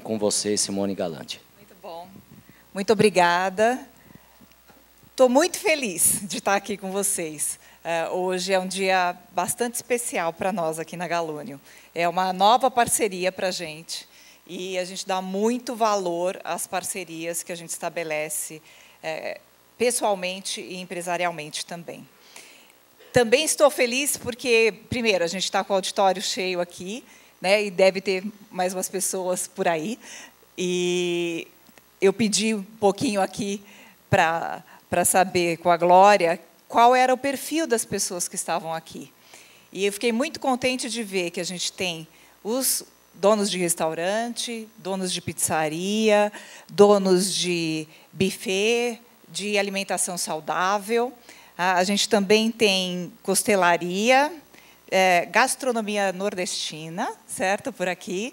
Com você, Simone Galante. Muito bom. Muito obrigada. Estou muito feliz de estar aqui com vocês. Hoje é um dia bastante especial para nós aqui na Galúnio. É uma nova parceria para a gente e a gente dá muito valor às parcerias que a gente estabelece pessoalmente e empresarialmente também. Também estou feliz porque, primeiro, a gente está com o auditório cheio aqui, né, e deve ter mais umas pessoas por aí. E eu pedi um pouquinho aqui para saber com a Glória qual era o perfil das pessoas que estavam aqui. E eu fiquei muito contente de ver que a gente tem os donos de restaurante, donos de pizzaria, donos de buffet, de alimentação saudável. A gente também tem costelaria, gastronomia nordestina, certo, por aqui.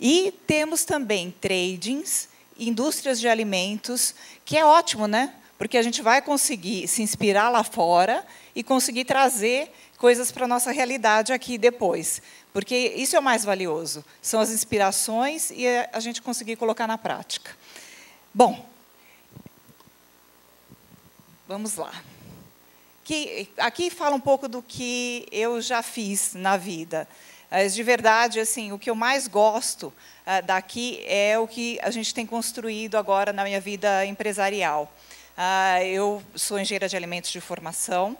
E temos também tradings, indústrias de alimentos, que é ótimo, né? Porque a gente vai conseguir se inspirar lá fora e conseguir trazer coisas para a nossa realidade aqui depois. Porque isso é o mais valioso, são as inspirações e a gente conseguir colocar na prática. Bom, vamos lá. Aqui fala um pouco do que eu já fiz na vida. Mas, de verdade, assim, o que eu mais gosto daqui é o que a gente tem construído agora na minha vida empresarial. Eu sou engenheira de alimentos de formação,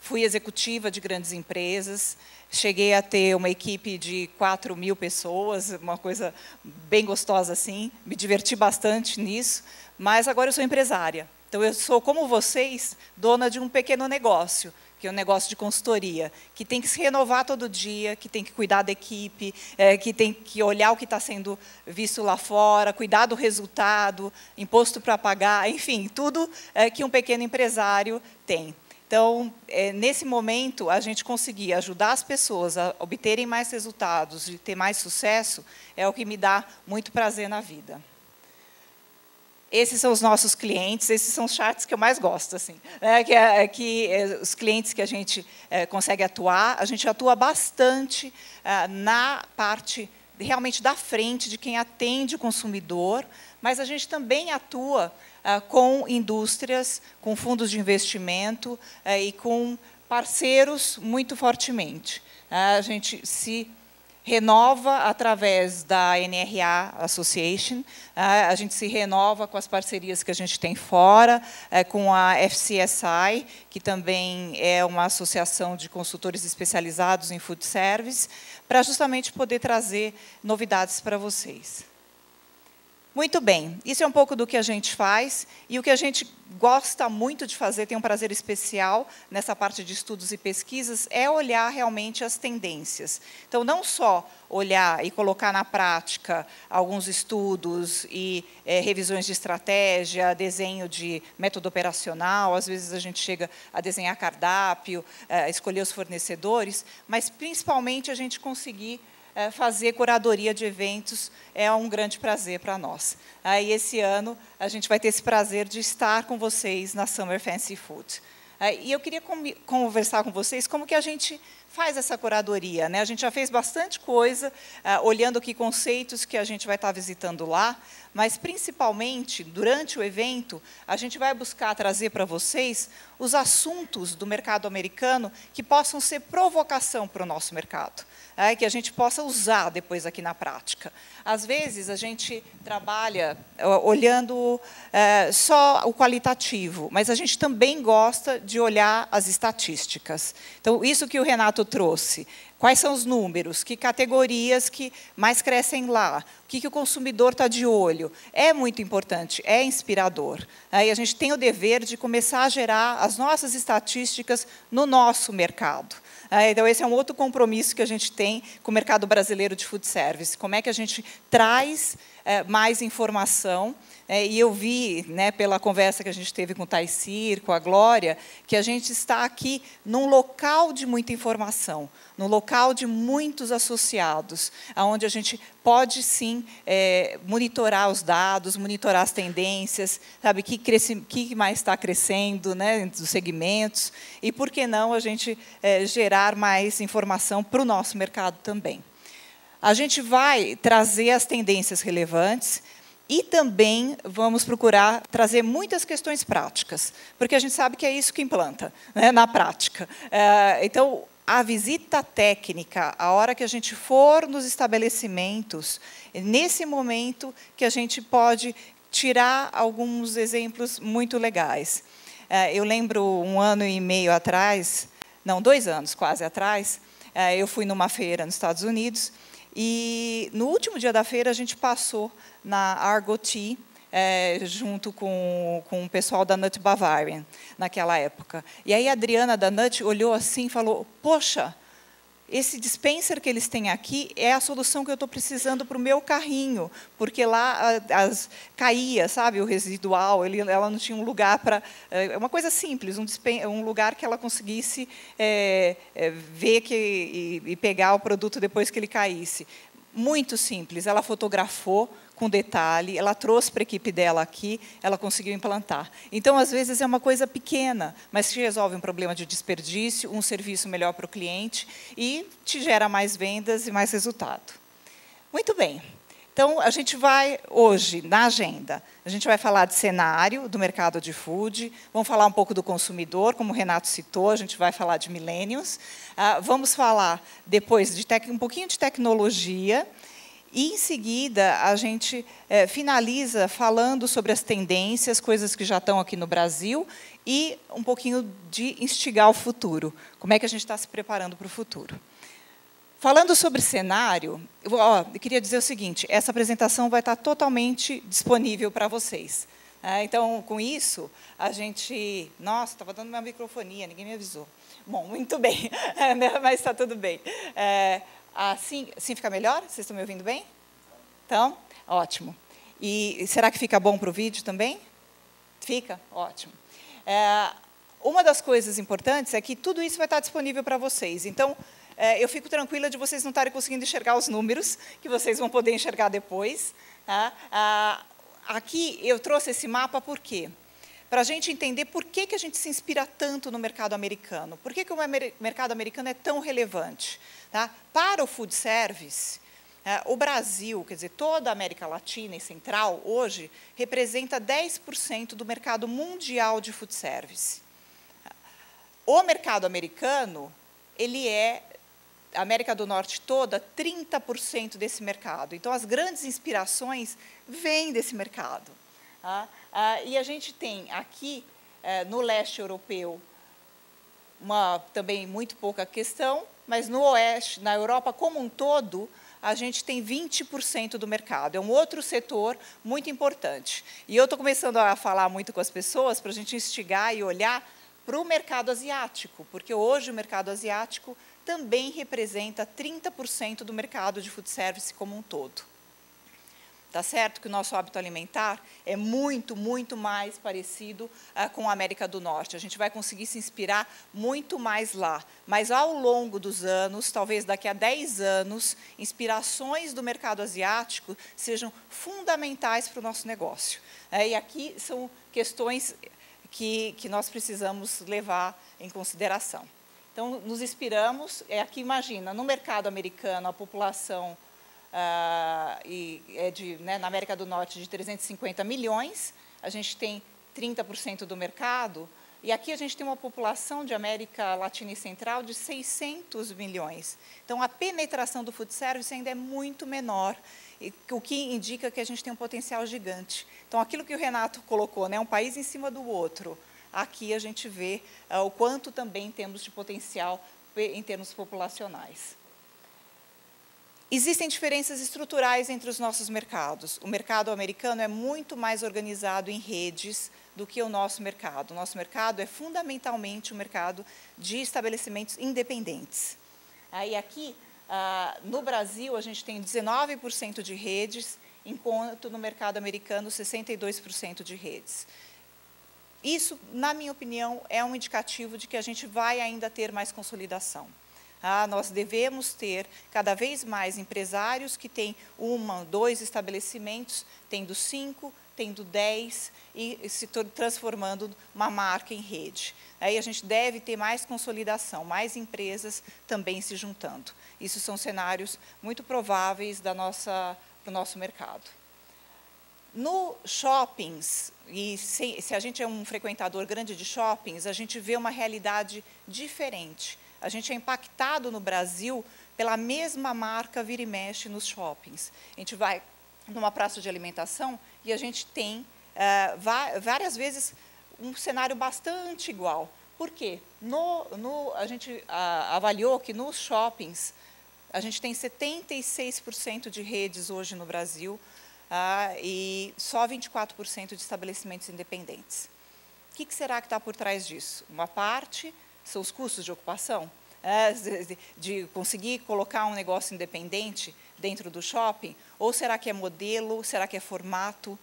fui executiva de grandes empresas, cheguei a ter uma equipe de 4.000 pessoas, uma coisa bem gostosa assim, me diverti bastante nisso, mas agora eu sou empresária. Então, eu sou, como vocês, dona de um pequeno negócio, que é um negócio de consultoria, que tem que se renovar todo dia, que tem que cuidar da equipe, que tem que olhar o que está sendo visto lá fora, cuidar do resultado, imposto para pagar, enfim, tudo que um pequeno empresário tem. Então, nesse momento, a gente conseguir ajudar as pessoas a obterem mais resultados e ter mais sucesso, é o que me dá muito prazer na vida. Esses são os nossos clientes, esses são os charts que eu mais gosto, assim, os clientes que a gente consegue atuar, a gente atua bastante na parte realmente da frente de quem atende o consumidor, mas a gente também atua com indústrias, com fundos de investimento e com parceiros muito fortemente. A gente se renova através da NRA Association, a gente se renova com as parcerias que a gente tem fora, com a FCSI, que também é uma associação de consultores especializados em food service, para justamente poder trazer novidades para vocês. Muito bem, isso é um pouco do que a gente faz, e o que a gente gosta muito de fazer, tem um prazer especial nessa parte de estudos e pesquisas, é olhar realmente as tendências. Então, não só olhar e colocar na prática alguns estudos e revisões de estratégia, desenho de método operacional, às vezes a gente chega a desenhar cardápio, escolher os fornecedores, mas, principalmente, a gente conseguir fazer curadoria de eventos é um grande prazer para nós. E esse ano a gente vai ter esse prazer de estar com vocês na Summer Fancy Food. E eu queria conversar com vocês como que a gente faz essa curadoria, né? A gente já fez bastante coisa, olhando que conceitos que a gente vai estar visitando lá, mas, principalmente, durante o evento, a gente vai buscar trazer para vocês os assuntos do mercado americano que possam ser provocação para o nosso mercado, que a gente possa usar depois aqui na prática. Às vezes, a gente trabalha olhando só o qualitativo, mas a gente também gosta de olhar as estatísticas. Então, isso que o Renato trouxe. Quais são os números? Que categorias que mais crescem lá? O que o consumidor está de olho? É muito importante, é inspirador. Aí a gente tem o dever de começar a gerar as nossas estatísticas no nosso mercado. Então, esse é um outro compromisso que a gente tem com o mercado brasileiro de food service. Como é que a gente traz mais informação? E eu vi, né, pela conversa que a gente teve com o Taicir, com a Glória, que a gente está aqui num local de muita informação, num local de muitos associados, onde a gente pode, sim, monitorar os dados, monitorar as tendências, sabe, que mais está crescendo, né, dos segmentos, e, por que não, a gente gerar mais informação para o nosso mercado também. a gente vai trazer as tendências relevantes e também vamos procurar trazer muitas questões práticas, porque a gente sabe que é isso que implanta, né, na prática. Então, a visita técnica, a hora que a gente for nos estabelecimentos, é nesse momento que a gente pode tirar alguns exemplos muito legais. Eu lembro 1 ano e meio atrás, não, 2 anos quase atrás, eu fui numa feira nos Estados Unidos, e no último dia da feira a gente passou na Argo Tea, junto com o pessoal da Nut Bavarian, naquela época. E aí a Adriana da Nut olhou assim e falou, poxa, esse dispenser que eles têm aqui é a solução que eu estou precisando para o meu carrinho, porque lá caía, sabe, o residual, ela não tinha um lugar para... É uma coisa simples, um lugar que ela conseguisse ver e pegar o produto depois que ele caísse. Muito simples, ela fotografou com detalhe, ela trouxe para a equipe dela aqui, ela conseguiu implantar. Então, às vezes, é uma coisa pequena, mas que resolve um problema de desperdício, um serviço melhor para o cliente e te gera mais vendas e mais resultado. Muito bem. Então, a gente vai, hoje, na agenda, a gente vai falar de cenário do mercado de food, vamos falar um pouco do consumidor, como o Renato citou, a gente vai falar de millennials, vamos falar, depois, de um pouquinho de tecnologia, e, em seguida, a gente finaliza falando sobre as tendências, coisas que já estão aqui no Brasil, e um pouquinho de instigar o futuro. Como é que a gente está se preparando para o futuro? Falando sobre cenário, eu queria dizer o seguinte, essa apresentação vai estar totalmente disponível para vocês. Então, com isso, a gente... Nossa, estava dando uma microfonia, ninguém me avisou. Bom, muito bem, mas está tudo bem. Assim fica melhor? Vocês estão me ouvindo bem? Então, ótimo. E será que fica bom para o vídeo também? Fica? Ótimo. Uma das coisas importantes é que tudo isso vai estar disponível para vocês. Então, eu fico tranquila de vocês não estarem conseguindo enxergar os números, que vocês vão poder enxergar depois. Tá? Aqui eu trouxe esse mapa por quê? Para a gente entender por que a gente se inspira tanto no mercado americano. Por que o mercado americano é tão relevante? Tá? Para o food service, o Brasil, quer dizer, toda a América Latina e Central, hoje, representa 10% do mercado mundial de food service. O mercado americano, ele é, a América do Norte toda, 30% desse mercado. Então, as grandes inspirações vêm desse mercado. Tá? E a gente tem aqui, no leste europeu, também muito pouca questão, mas no oeste, na Europa como um todo, a gente tem 20% do mercado. É um outro setor muito importante. E eu estou começando a falar muito com as pessoas para a gente instigar e olhar para o mercado asiático, porque hoje o mercado asiático também representa 30% do mercado de food service como um todo. Tá certo que o nosso hábito alimentar é muito, muito mais parecido com a América do Norte. A gente vai conseguir se inspirar muito mais lá. Mas, ao longo dos anos, talvez daqui a 10 anos, inspirações do mercado asiático sejam fundamentais para o nosso negócio. E aqui são questões que nós precisamos levar em consideração. Então, nos inspiramos, aqui imagina, no mercado americano, a população na América do Norte de 350 milhões, a gente tem 30% do mercado, e aqui a gente tem uma população de América Latina e Central de 600 milhões. Então, a penetração do food service ainda é muito menor, o que indica que a gente tem um potencial gigante. Então, aquilo que o Renato colocou, né, um país em cima do outro, aqui a gente vê o quanto também temos de potencial em termos populacionais. Existem diferenças estruturais entre os nossos mercados. O mercado americano é muito mais organizado em redes do que o nosso mercado. O nosso mercado é fundamentalmente um mercado de estabelecimentos independentes. Aí aqui, no Brasil, a gente tem 19% de redes, enquanto no mercado americano, 62% de redes. Isso, na minha opinião, é um indicativo de que a gente vai ainda ter mais consolidação. Nós devemos ter cada vez mais empresários que têm 1, 2 estabelecimentos, tendo 5, tendo 10 e se transformando uma marca em rede. Aí a gente deve ter mais consolidação, mais empresas também se juntando. Isso são cenários muito prováveis para o nosso mercado. No shoppings, e se a gente é um frequentador grande de shoppings, a gente vê uma realidade diferente. A gente é impactado no Brasil pela mesma marca vira e mexe nos shoppings. A gente vai numa praça de alimentação e a gente tem várias vezes um cenário bastante igual. Por quê? A gente avaliou que nos shoppings a gente tem 76% de redes hoje no Brasil e só 24% de estabelecimentos independentes. O que será que está por trás disso? Uma parte são os custos de ocupação, de conseguir colocar um negócio independente dentro do shopping, ou será que é modelo, será que é formato,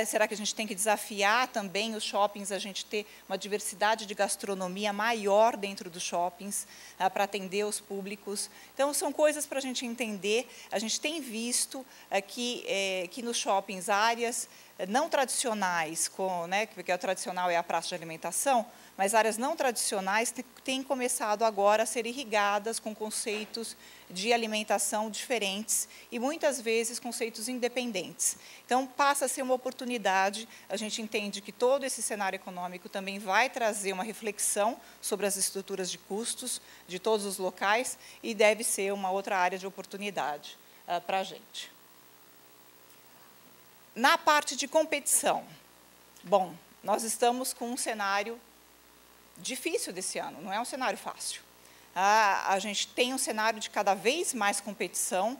será que a gente tem que desafiar também os shoppings, a gente ter uma diversidade de gastronomia maior dentro dos shoppings, para atender os públicos. Então, são coisas para a gente entender. A gente tem visto que nos shoppings, áreas não tradicionais, porque o tradicional é a praça de alimentação, mas áreas não tradicionais têm começado agora a ser irrigadas com conceitos de alimentação diferentes e, muitas vezes, conceitos independentes. Então, passa a ser uma oportunidade. A gente entende que todo esse cenário econômico também vai trazer uma reflexão sobre as estruturas de custos de todos os locais e deve ser uma outra área de oportunidade para a gente. Na parte de competição, bom, nós estamos com um cenário difícil desse ano, não é um cenário fácil. A gente tem um cenário de cada vez mais competição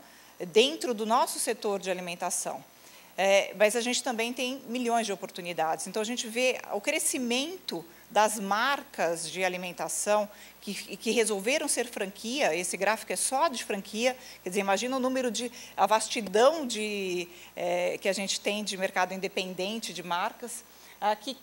dentro do nosso setor de alimentação. Mas a gente também tem milhões de oportunidades. Então, a gente vê o crescimento das marcas de alimentação que resolveram ser franquia. Esse gráfico é só de franquia. Quer dizer, imagina o número a vastidão que a gente tem de mercado independente de marcas, que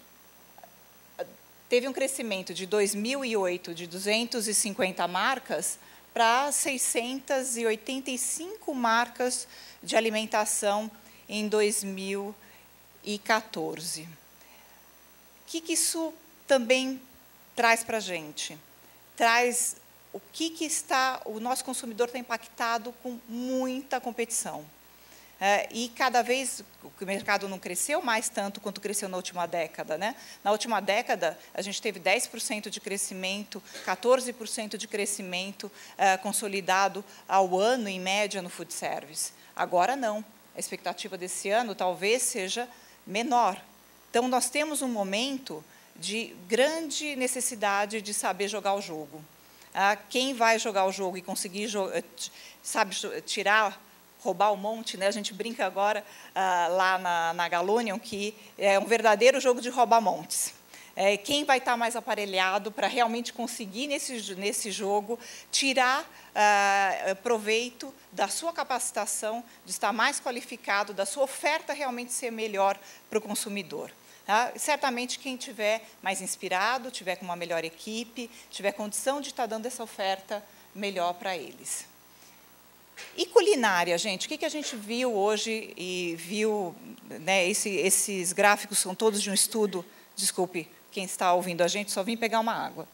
teve um crescimento de 2008 de 250 marcas para 685 marcas de alimentação em 2014. O que isso também traz para a gente? Traz o nosso consumidor está impactado com muita competição. E cada vez o mercado não cresceu mais tanto quanto cresceu na última década. Na última década, a gente teve 10% de crescimento, 14% de crescimento consolidado ao ano, em média, no food service. Agora, não. A expectativa desse ano talvez seja menor. Então, nós temos um momento de grande necessidade de saber jogar o jogo. Quem vai jogar o jogo e conseguir roubar o monte, a gente brinca agora lá na Galunion que é um verdadeiro jogo de roubar montes. Quem vai estar mais aparelhado para realmente conseguir, nesse jogo, tirar proveito da sua capacitação, de estar mais qualificado, da sua oferta realmente ser melhor para o consumidor. Certamente, quem estiver mais inspirado, tiver com uma melhor equipe, tiver condição de estar dando essa oferta melhor para eles. E culinária, gente, o que a gente viu hoje e viu, esses gráficos são todos de um estudo, desculpe, quem está ouvindo a gente, só vim pegar uma água.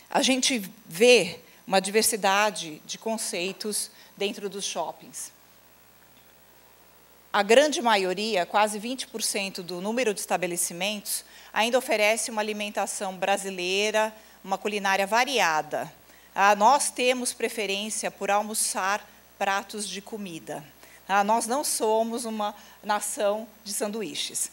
A gente vê uma diversidade de conceitos dentro dos shoppings. A grande maioria, quase 20% do número de estabelecimentos, ainda oferece uma alimentação brasileira, uma culinária variada. Nós temos preferência por almoçar pratos de comida. Nós não somos uma nação de sanduíches.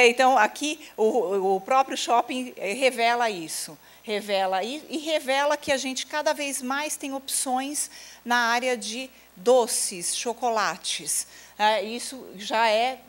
Então, aqui, o próprio shopping revela isso. Revela que a gente cada vez mais tem opções na área de doces, chocolates. Isso já é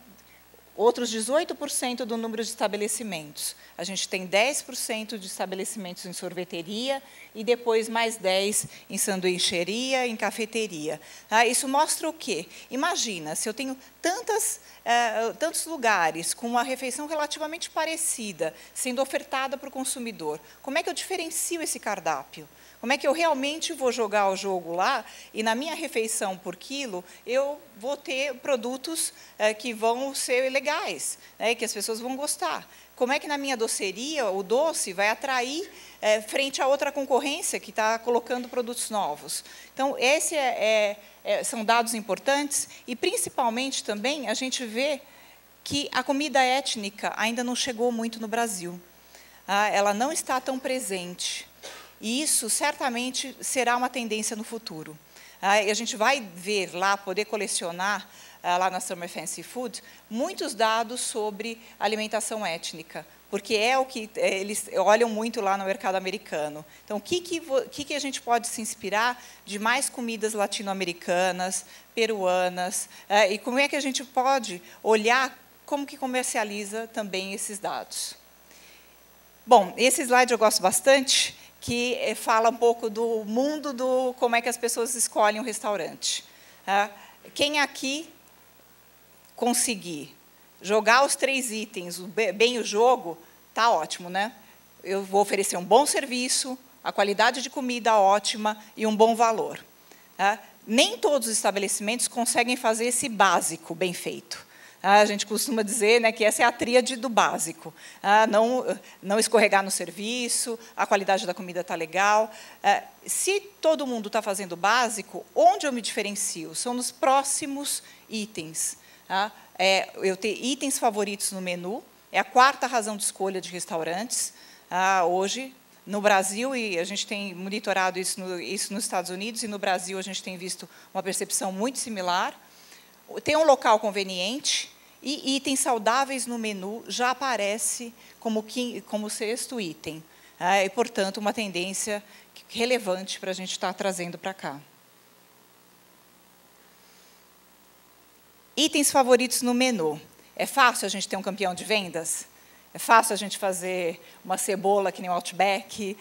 outros 18% do número de estabelecimentos. a gente tem 10% de estabelecimentos em sorveteria e depois mais 10% em sanduicheria, em cafeteria. Isso mostra o quê? Imagina, se eu tenho tantos lugares com uma refeição relativamente parecida, sendo ofertada para o consumidor, como é que eu diferencio esse cardápio? Como é que eu realmente vou jogar o jogo lá e, na minha refeição por quilo, eu vou ter produtos que vão ser legais, que as pessoas vão gostar? Como é que, na minha doceria, o doce vai atrair frente a outra concorrência que está colocando produtos novos? Então, esses são dados importantes e, principalmente, também, a gente vê que a comida étnica ainda não chegou muito no Brasil. Ela não está tão presente. E isso, certamente, será uma tendência no futuro. E a gente vai ver lá, poder colecionar, lá na Summer Fancy Food, muitos dados sobre alimentação étnica, porque é o que eles olham muito lá no mercado americano. Então, o que a gente pode se inspirar de mais comidas latino-americanas, peruanas, e como é que a gente pode olhar como que comercializa também esses dados. Bom, esse slide eu gosto bastante, que fala um pouco do mundo como é que as pessoas escolhem um restaurante. Quem aqui conseguir jogar os 3 itens, bem o jogo, está ótimo, né? Eu vou oferecer um bom serviço, a qualidade de comida ótima e um bom valor. Nem todos os estabelecimentos conseguem fazer esse básico bem feito. A gente costuma dizer, né, que essa é a tríade do básico. Não escorregar no serviço, a qualidade da comida está legal. Se todo mundo está fazendo o básico, onde eu me diferencio? São nos próximos itens. Eu ter itens favoritos no menu, é a 4ª razão de escolha de restaurantes, hoje, no Brasil, e a gente tem monitorado isso nos Estados Unidos, e no Brasil a gente tem visto uma percepção muito similar. Tem um local conveniente, e itens saudáveis no menu já aparece como 6º item. E, portanto, uma tendência relevante para a gente estar trazendo para cá. Itens favoritos no menu. É fácil a gente ter um campeão de vendas? É fácil a gente fazer uma cebola que nem o Outback,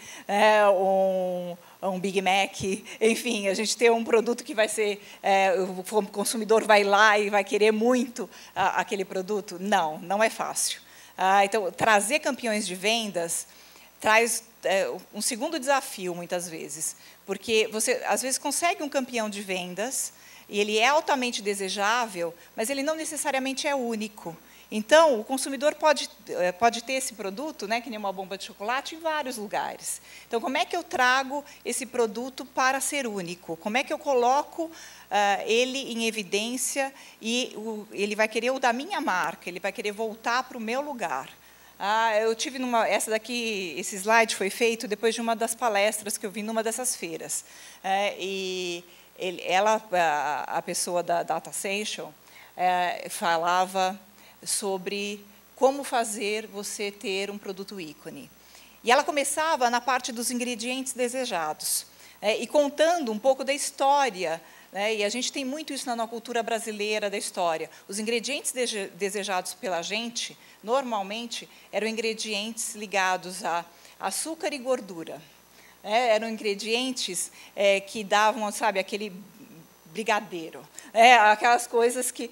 um Big Mac, enfim, a gente ter um produto que vai ser, o consumidor vai lá e vai querer muito aquele produto? Não, não é fácil. Então, trazer campeões de vendas traz um segundo desafio, muitas vezes, porque você, às vezes, consegue um campeão de vendas, e ele é altamente desejável, mas ele não necessariamente é único. Então, o consumidor pode ter esse produto, né, que nem uma bomba de chocolate, em vários lugares. Então, como é que eu trago esse produto para ser único? Como é que eu coloco ele em evidência e ele vai querer o da minha marca, ele vai querer voltar para o meu lugar? Eu tive esse slide foi feito depois de uma das palestras que eu vi numa dessas feiras. A pessoa da Data Essential, falava sobre como fazer você ter um produto ícone. E ela começava na parte dos ingredientes desejados, e contando um pouco da história, e a gente tem muito isso na cultura brasileira da história. Os ingredientes desejados pela gente, normalmente, eram ingredientes ligados a açúcar e gordura. Eram ingredientes que davam, sabe, aquele brigadeiro, aquelas coisas que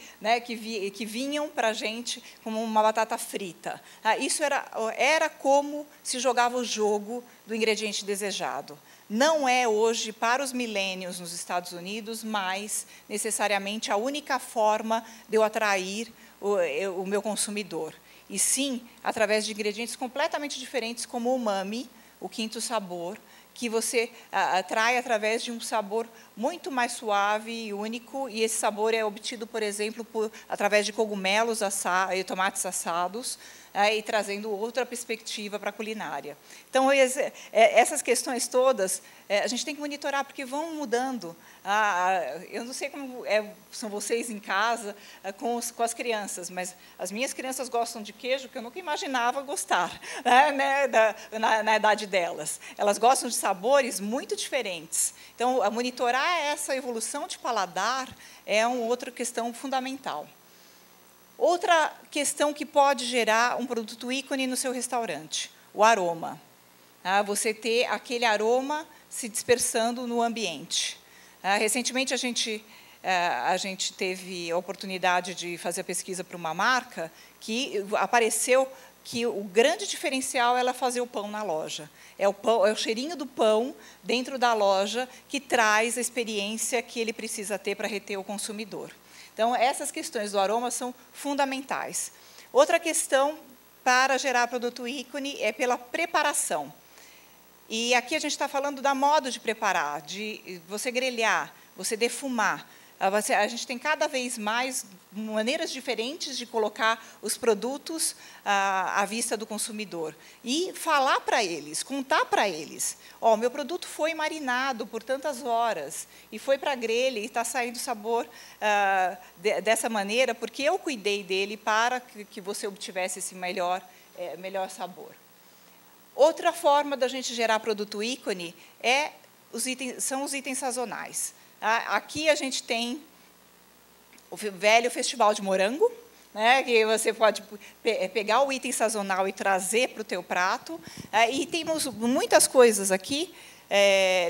vinham para a gente como uma batata frita. Isso era como se jogava o jogo do ingrediente desejado. Não é hoje, para os millennials nos Estados Unidos, mais necessariamente a única forma de eu atrair o meu consumidor. E sim, através de ingredientes completamente diferentes, como o umami, o 5º sabor, que você atrai através de um sabor muito mais suave e único, e esse sabor é obtido, por exemplo, através de cogumelos e tomates assados, e trazendo outra perspectiva para a culinária. Então, essas questões todas, a gente tem que monitorar, porque vão mudando. Eu não sei como são vocês em casa com as crianças, mas as minhas crianças gostam de queijo que eu nunca imaginava gostar, né, na idade delas. Elas gostam de sabores muito diferentes. Então, monitorar essa evolução de paladar é uma outra questão fundamental. Outra questão que pode gerar um produto ícone no seu restaurante, o aroma. Você ter aquele aroma se dispersando no ambiente. Recentemente, a gente teve a oportunidade de fazer a pesquisa para uma marca que apareceu que o grande diferencial é ela fazer o pão na loja. É o cheirinho do pão dentro da loja que traz a experiência que ele precisa ter para reter o consumidor. Então, essas questões do aroma são fundamentais. Outra questão para gerar produto ícone é pela preparação. E aqui a gente está falando da modo de preparar, de você grelhar, você defumar. A gente tem cada vez mais maneiras diferentes de colocar os produtos à vista do consumidor. E falar para eles, contar para eles, ó, meu produto foi marinado por tantas horas, e foi para a grelha, e está saindo sabor dessa maneira, porque eu cuidei dele para que você obtivesse esse melhor sabor. Outra forma da gente gerar produto ícone são os itens sazonais. Aqui a gente tem o velho festival de morango, né, que você pode pegar o item sazonal e trazer para o teu prato. E temos muitas coisas aqui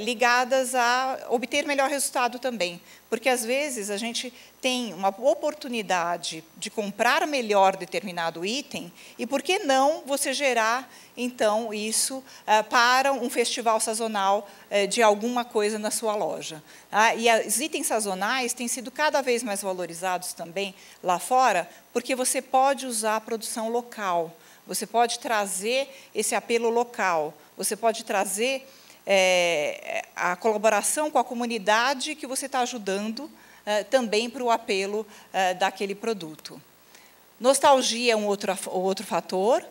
ligadas a obter melhor resultado também. Porque, às vezes, a gente tem uma oportunidade de comprar melhor determinado item, e por que não você gerar, então, isso para um festival sazonal de alguma coisa na sua loja. E os itens sazonais têm sido cada vez mais valorizados também lá fora, porque você pode usar a produção local, você pode trazer esse apelo local, você pode trazer a colaboração com a comunidade que você está ajudando também para o apelo daquele produto. Nostalgia é um outro fator.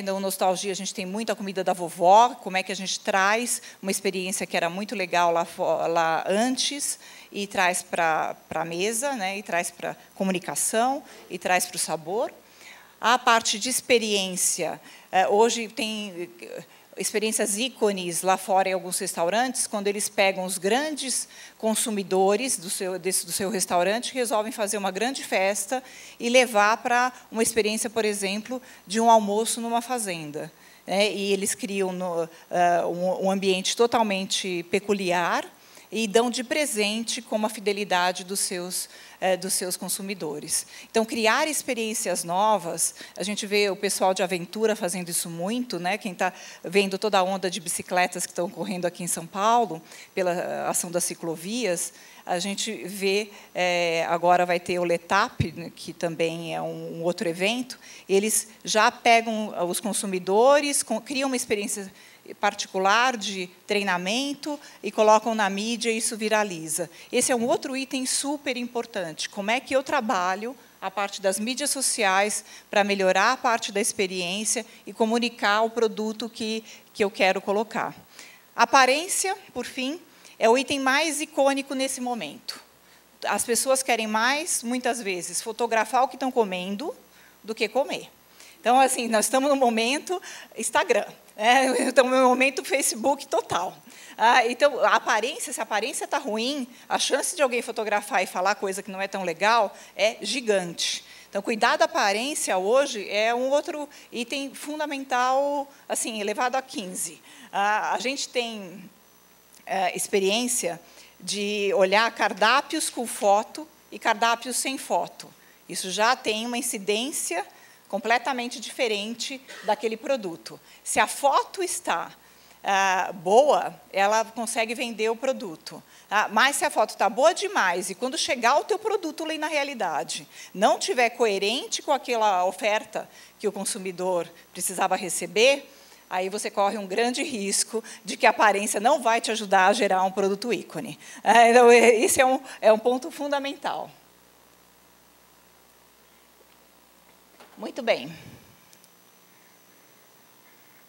Na nostalgia, a gente tem muita comida da vovó, como é que a gente traz uma experiência que era muito legal lá antes e traz para a mesa, né, e traz para a comunicação, e traz para o sabor. A parte de experiência, hoje tem experiências ícones lá fora em alguns restaurantes, quando eles pegam os grandes consumidores do seu restaurante, resolvem fazer uma grande festa e levar para uma experiência, por exemplo, de um almoço numa fazenda. E eles criam um ambiente totalmente peculiar e dão de presente com a fidelidade dos seus consumidores. Então, criar experiências novas, a gente vê o pessoal de aventura fazendo isso muito, né? Quem está vendo toda a onda de bicicletas que estão correndo aqui em São Paulo, pela ação das ciclovias, a gente vê, agora vai ter o Letap, que também é um outro evento, eles já pegam os consumidores, criam uma experiência particular de treinamento e colocam na mídia e isso viraliza. Esse é um outro item super importante. Como é que eu trabalho a parte das mídias sociais para melhorar a parte da experiência e comunicar o produto que eu quero colocar. A aparência, por fim, é o item mais icônico nesse momento. As pessoas querem mais, muitas vezes, fotografar o que estão comendo do que comer. Então, assim, nós estamos no momento Instagram, estamos no momento Facebook total. Então, se a aparência está ruim, a chance de alguém fotografar e falar coisa que não é tão legal é gigante. Então, cuidar da aparência hoje é um outro item fundamental, assim, elevado a 15. A gente tem experiência de olhar cardápios com foto e cardápios sem foto. Isso já tem uma incidência completamente diferente daquele produto. Se a foto está boa, ela consegue vender o produto. Mas se a foto está boa demais, e quando chegar o teu produto ali na realidade, não estiver coerente com aquela oferta que o consumidor precisava receber, aí você corre um grande risco de que a aparência não vai te ajudar a gerar um produto ícone. Então, esse é um ponto fundamental. Muito bem.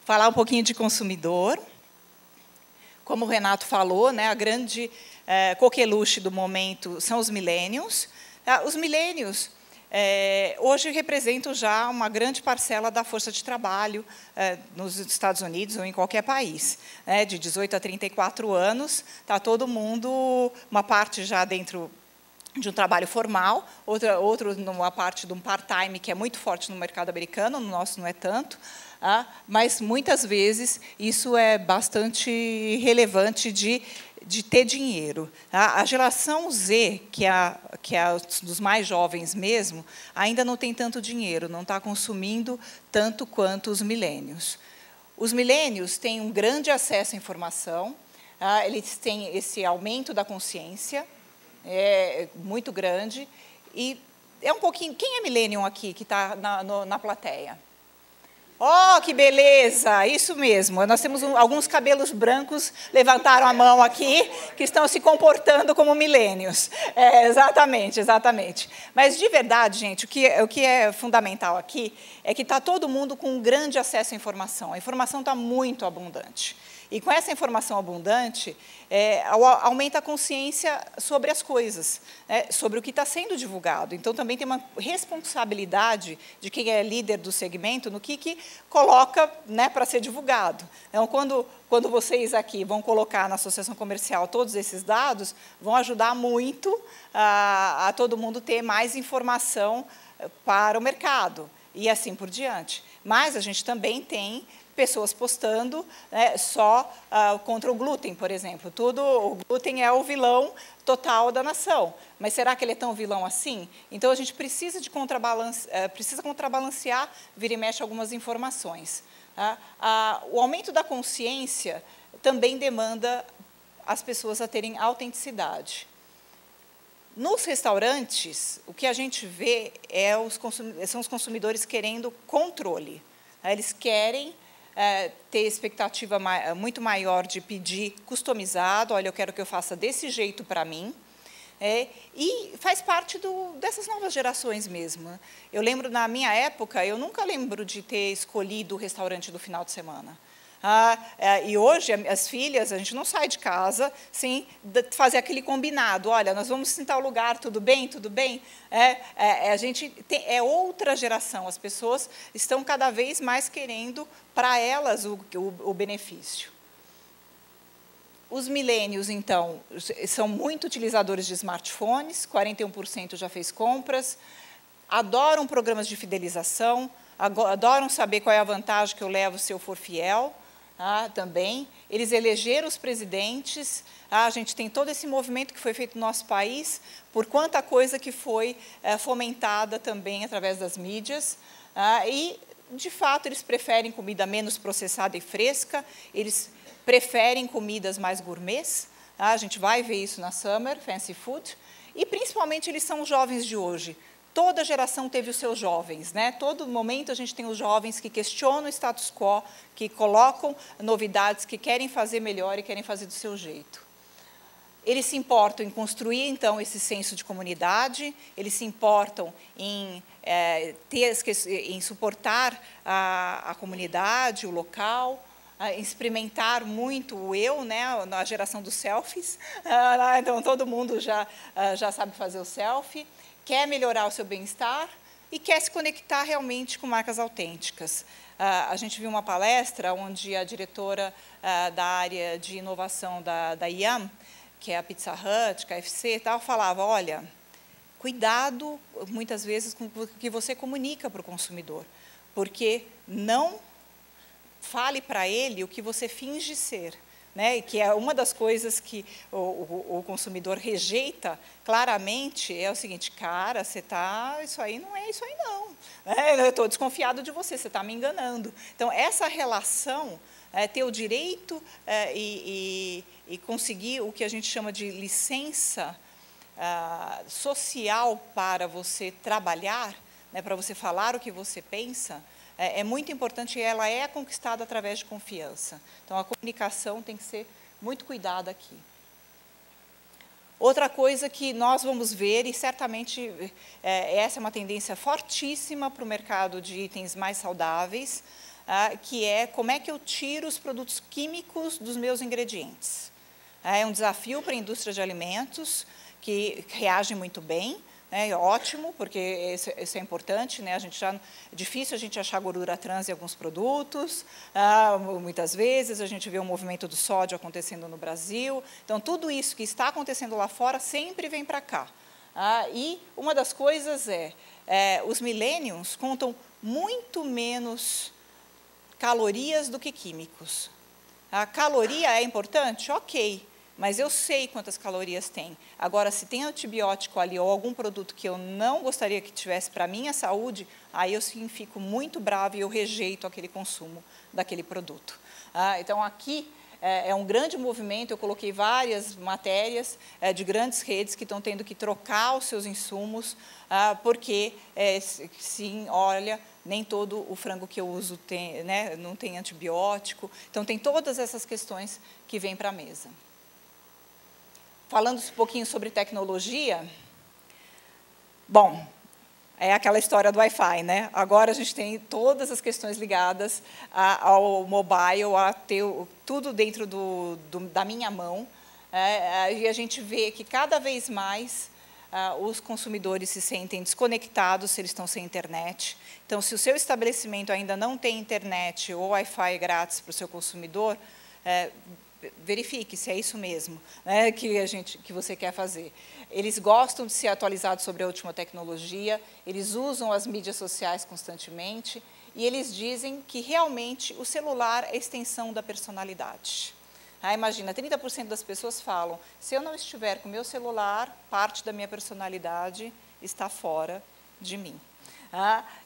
Falar um pouquinho de consumidor. Como o Renato falou, né, a grande coqueluche do momento são os millennials. Os millennials hoje representam já uma grande parcela da força de trabalho nos Estados Unidos ou em qualquer país. De 18 a 34 anos, está todo mundo, uma parte já dentro de um trabalho formal, outro numa parte de um part-time, que é muito forte no mercado americano, no nosso não é tanto, mas, muitas vezes, isso é bastante relevante de ter dinheiro. A geração Z, que é dos mais jovens mesmo, ainda não tem tanto dinheiro, não está consumindo tanto quanto os milênios. Os milênios têm um grande acesso à informação, eles têm esse aumento da consciência, muito grande, e é um pouquinho... Quem é millennium aqui, que está na plateia? Oh, que beleza! Isso mesmo. Nós temos alguns cabelos brancos, levantaram a mão aqui, que estão se comportando como milênios. Exatamente, exatamente. Mas, de verdade, gente, o que é fundamental aqui é que está todo mundo com um grande acesso à informação. A informação está muito abundante. E, com essa informação abundante, aumenta a consciência sobre as coisas, sobre o que está sendo divulgado. Então, também tem uma responsabilidade de quem é líder do segmento no que coloca, para ser divulgado. Então, quando vocês aqui vão colocar na associação comercial todos esses dados, vão ajudar muito a todo mundo ter mais informação para o mercado, e assim por diante. Mas a gente também tem pessoas postando só contra o glúten, por exemplo. O glúten é o vilão total da nação. Mas será que ele é tão vilão assim? Então, a gente precisa contrabalancear, vira e mexe, algumas informações. O aumento da consciência também demanda as pessoas a terem autenticidade. Nos restaurantes, o que a gente vê são os consumidores querendo controle. Eles querem ter expectativa muito maior de pedir customizado, olha, eu quero que eu faça desse jeito para mim, e faz parte dessas novas gerações mesmo. Eu lembro, na minha época, eu nunca lembro de ter escolhido o restaurante do final de semana. E hoje, as filhas, a gente não sai de casa sem fazer aquele combinado. Olha, nós vamos em tal lugar, tudo bem? Tudo bem? É outra geração. As pessoas estão cada vez mais querendo, para elas, o benefício. Os milênios, então, são muito utilizadores de smartphones, 41% já fez compras, adoram programas de fidelização, adoram saber qual é a vantagem que eu levo se eu for fiel. Também, eles elegeram os presidentes, a gente tem todo esse movimento que foi feito no nosso país, por quanta coisa que foi fomentada também através das mídias, e, de fato, eles preferem comida menos processada e fresca, eles preferem comidas mais gourmets, a gente vai ver isso na Summer, Fancy Food, e, principalmente, eles são os jovens de hoje. Toda geração teve os seus jovens, Todo momento a gente tem os jovens que questionam o status quo, que colocam novidades, que querem fazer melhor e querem fazer do seu jeito. Eles se importam em construir, então, esse senso de comunidade, eles se importam em suportar a comunidade, o local, experimentar muito o eu, na geração dos selfies. Então, todo mundo já sabe fazer o selfie, quer melhorar o seu bem-estar e quer se conectar realmente com marcas autênticas. A gente viu uma palestra onde a diretora da área de inovação da Yum, que é a Pizza Hut, KFC, tal, falava, olha, cuidado, muitas vezes, com o que você comunica para o consumidor, porque não fale para ele o que você finge ser. Que é uma das coisas que o consumidor rejeita claramente, é o seguinte, cara, isso aí não é isso aí não. Eu estou desconfiado de você, você está me enganando. Então, essa relação, ter o direito e conseguir o que a gente chama de licença social para você trabalhar, para você falar o que você pensa, é muito importante e ela é conquistada através de confiança. Então, a comunicação tem que ser muito cuidada aqui. Outra coisa que nós vamos ver, e certamente essa é uma tendência fortíssima para o mercado de itens mais saudáveis, que é como é que eu tiro os produtos químicos dos meus ingredientes. É um desafio para a indústria de alimentos, que reage muito bem, ótimo, porque isso é importante, é difícil a gente achar gordura trans em alguns produtos, muitas vezes a gente vê o movimento do sódio acontecendo no Brasil, então tudo isso que está acontecendo lá fora sempre vem para cá. E uma das coisas os millennials contam muito menos calorias do que químicos. A caloria é importante? Ok, mas eu sei quantas calorias tem. Agora, se tem antibiótico ali ou algum produto que eu não gostaria que tivesse para a minha saúde, aí eu sim fico muito brava e eu rejeito aquele consumo daquele produto. Então, aqui é um grande movimento, eu coloquei várias matérias de grandes redes que estão tendo que trocar os seus insumos, porque, sim, olha, nem todo o frango que eu uso tem, né, não tem antibiótico. Então, tem todas essas questões que vêm para a mesa. Falando um pouquinho sobre tecnologia, bom, é aquela história do Wi-Fi, né? Agora a gente tem todas as questões ligadas ao mobile, a ter tudo dentro da minha mão, e a gente vê que cada vez mais os consumidores se sentem desconectados se eles estão sem internet. Então, se o seu estabelecimento ainda não tem internet ou Wi-Fi grátis para o seu consumidor, verifique se é isso mesmo, né, que você quer fazer. Eles gostam de ser atualizados sobre a última tecnologia, eles usam as mídias sociais constantemente, e eles dizem que realmente o celular é a extensão da personalidade. Imagina, 30% das pessoas falam, se eu não estiver com o meu celular, parte da minha personalidade está fora de mim.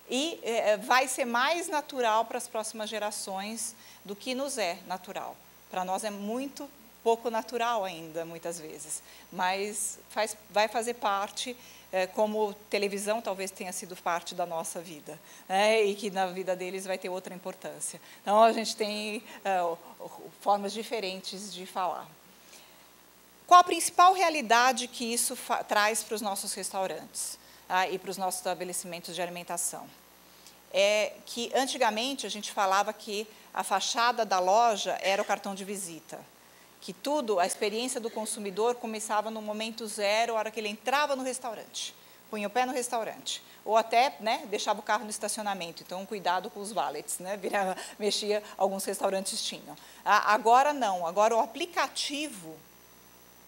E vai ser mais natural para as próximas gerações do que nos é natural. Para nós é muito pouco natural ainda, muitas vezes, mas vai fazer parte, como televisão talvez tenha sido parte da nossa vida, e que na vida deles vai ter outra importância. Então, a gente tem formas diferentes de falar. Qual a principal realidade que isso traz para os nossos restaurantes e para os nossos estabelecimentos de alimentação? É que, antigamente, a gente falava que a fachada da loja era o cartão de visita, que tudo, a experiência do consumidor começava no momento zero, a hora que ele entrava no restaurante, punha o pé no restaurante, ou até, né, deixava o carro no estacionamento. Então, cuidado com os valets, né, mexia, alguns restaurantes tinham. Agora não, agora o aplicativo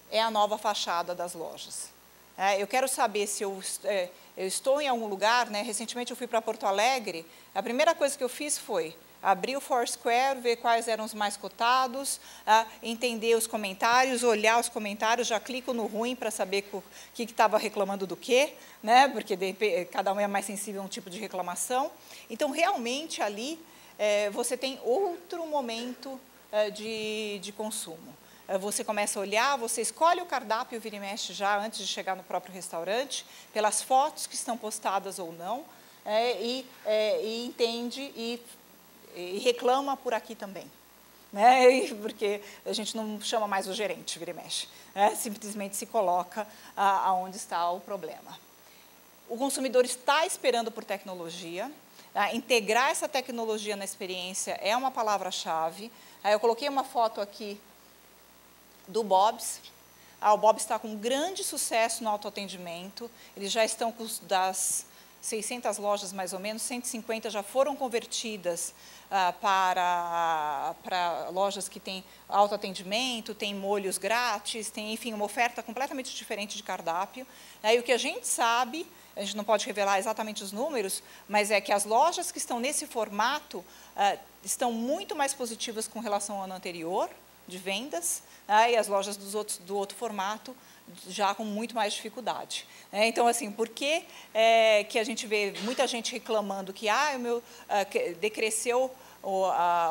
é a nova fachada das lojas. Eu quero saber se eu estou em algum lugar, né, recentemente eu fui para Porto Alegre, a primeira coisa que eu fiz foi abrir o Foursquare, ver quais eram os mais cotados, entender os comentários, olhar os comentários, já clico no ruim para saber o que estava reclamando do quê, né, porque cada um é mais sensível a um tipo de reclamação. Então, realmente, ali, você tem outro momento de consumo. Você começa a olhar, você escolhe o cardápio, vira e mexe já antes de chegar no próprio restaurante, pelas fotos que estão postadas ou não, e entende e reclama por aqui também, né? Porque a gente não chama mais o gerente, vira e mexe, simplesmente se coloca aonde está o problema. O consumidor está esperando por tecnologia, integrar essa tecnologia na experiência é uma palavra-chave. Eu coloquei uma foto aqui do Bob's. O Bob's está com grande sucesso no autoatendimento, eles já estão com das 600 lojas, mais ou menos, 150 já foram convertidas para lojas que têm autoatendimento, tem molhos grátis, tem, enfim, uma oferta completamente diferente de cardápio. E o que a gente sabe, a gente não pode revelar exatamente os números, mas é que as lojas que estão nesse formato estão muito mais positivas com relação ao ano anterior, de vendas, e as lojas do outro formato já com muito mais dificuldade. Então, assim, por que que a gente vê muita gente reclamando que decresceu,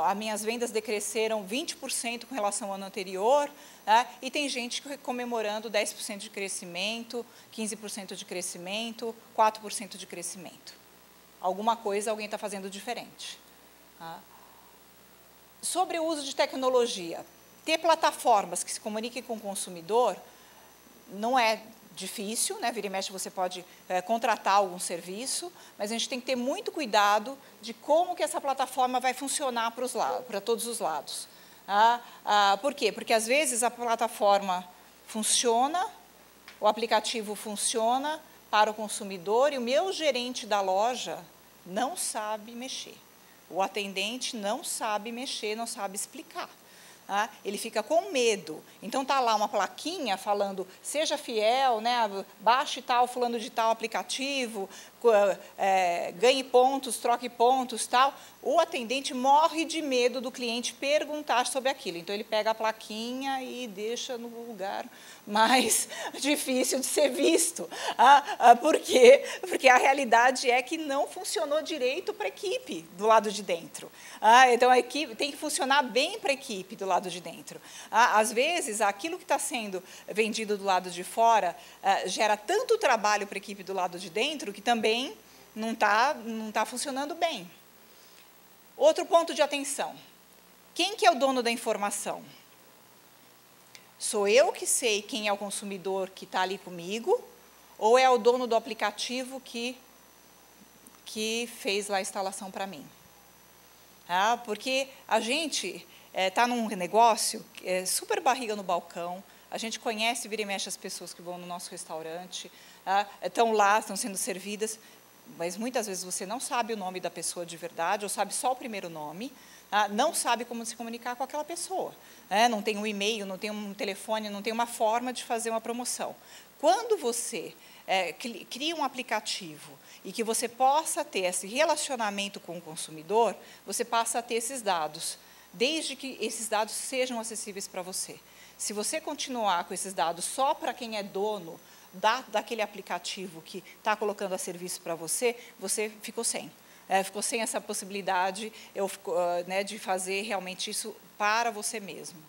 as minhas vendas decresceram 20% com relação ao ano anterior, e tem gente comemorando 10% de crescimento, 15% de crescimento, 4% de crescimento. Alguma coisa alguém está fazendo diferente. Sobre o uso de tecnologia, ter plataformas que se comuniquem com o consumidor não é difícil, né? Vira e mexe você pode contratar algum serviço, mas a gente tem que ter muito cuidado de como que essa plataforma vai funcionar para todos os lados. Por quê? Porque, às vezes, a plataforma funciona, o aplicativo funciona para o consumidor e o meu gerente da loja não sabe mexer. O atendente não sabe mexer, não sabe explicar. ele fica com medo. Então, está lá uma plaquinha falando, seja fiel, né, baixe tal, fulano de tal aplicativo, ganhe pontos, troque pontos, tal. O atendente morre de medo do cliente perguntar sobre aquilo. Então, ele pega a plaquinha e deixa no lugar mais difícil de ser visto. Por quê? Porque a realidade é que não funcionou direito para a equipe do lado de dentro. Então, a equipe tem que funcionar bem para a equipe do lado de dentro. Às vezes, aquilo que está sendo vendido do lado de fora gera tanto trabalho para a equipe do lado de dentro que também não tá funcionando bem. Outro ponto de atenção. Quem que é o dono da informação? Sou eu que sei quem é o consumidor que está ali comigo, ou é o dono do aplicativo que fez lá a instalação para mim? Porque a gente está num negócio super barriga no balcão, a gente conhece, vira e mexe, as pessoas que vão no nosso restaurante, estão lá, estão sendo servidas, mas muitas vezes você não sabe o nome da pessoa de verdade, ou sabe só o primeiro nome, não sabe como se comunicar com aquela pessoa. Não tem um e-mail, não tem um telefone, não tem uma forma de fazer uma promoção. Quando você cria um aplicativo e que você possa ter esse relacionamento com o consumidor, você passa a ter esses dados, desde que esses dados sejam acessíveis para você. Se você continuar com esses dados só para quem é dono daquele aplicativo que está colocando a serviço para você, você ficou sem. Ficou sem essa possibilidade de fazer realmente isso para você mesmo.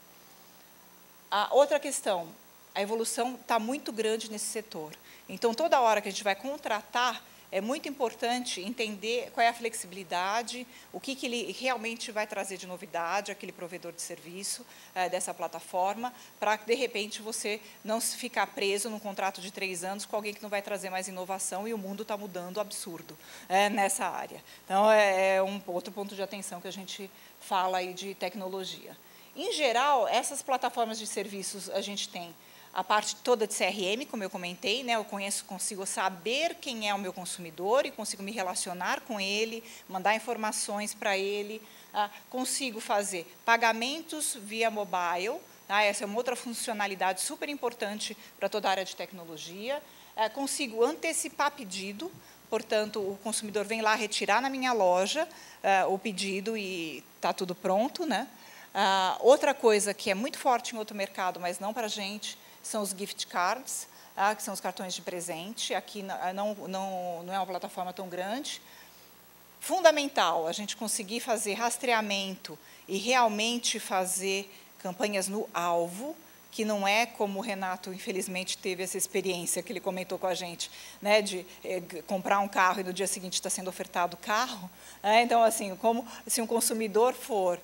A outra questão, a evolução está muito grande nesse setor. Então, toda hora que a gente vai contratar, é muito importante entender qual é a flexibilidade, o que ele realmente vai trazer de novidade, aquele provedor de serviço dessa plataforma, para que, de repente, você não ficar preso num contrato de 3 anos com alguém que não vai trazer mais inovação, e o mundo está mudando absurdo nessa área. Então, é um outro ponto de atenção que a gente fala aí de tecnologia. Em geral, essas plataformas de serviços, a gente tem a parte toda de CRM, como eu comentei, eu consigo saber quem é o meu consumidor e consigo me relacionar com ele, mandar informações para ele, consigo fazer pagamentos via mobile, essa é uma outra funcionalidade super importante para toda a área de tecnologia, consigo antecipar pedido, portanto, o consumidor vem lá retirar na minha loja o pedido e está tudo pronto. Outra coisa que é muito forte em outro mercado, mas não para a gente, são os gift cards, que são os cartões de presente. Aqui não é uma plataforma tão grande. Fundamental a gente conseguir fazer rastreamento e realmente fazer campanhas no alvo, que não é como o Renato, infelizmente, teve essa experiência que ele comentou com a gente, de comprar um carro e no dia seguinte está sendo ofertado o carro. Então, assim, como se um consumidor for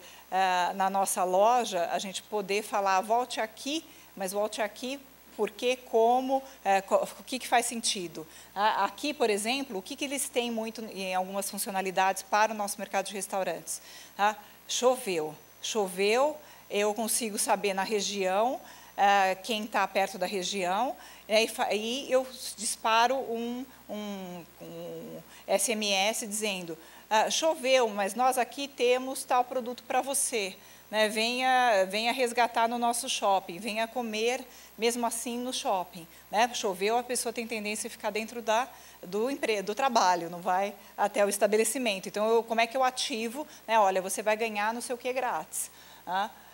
na nossa loja, a gente poder falar, volte aqui, mas volte aqui porque, como, o que faz sentido. Aqui, por exemplo, o que eles têm muito em algumas funcionalidades para o nosso mercado de restaurantes? Choveu, eu consigo saber na região quem está perto da região, e eu disparo um SMS dizendo, choveu, mas nós aqui temos tal produto para você. Venha resgatar no nosso shopping, venha comer mesmo assim no shopping. Choveu, a pessoa tem tendência a ficar dentro do trabalho, não vai até o estabelecimento. Então, como é que eu ativo? Olha, você vai ganhar não sei o que grátis.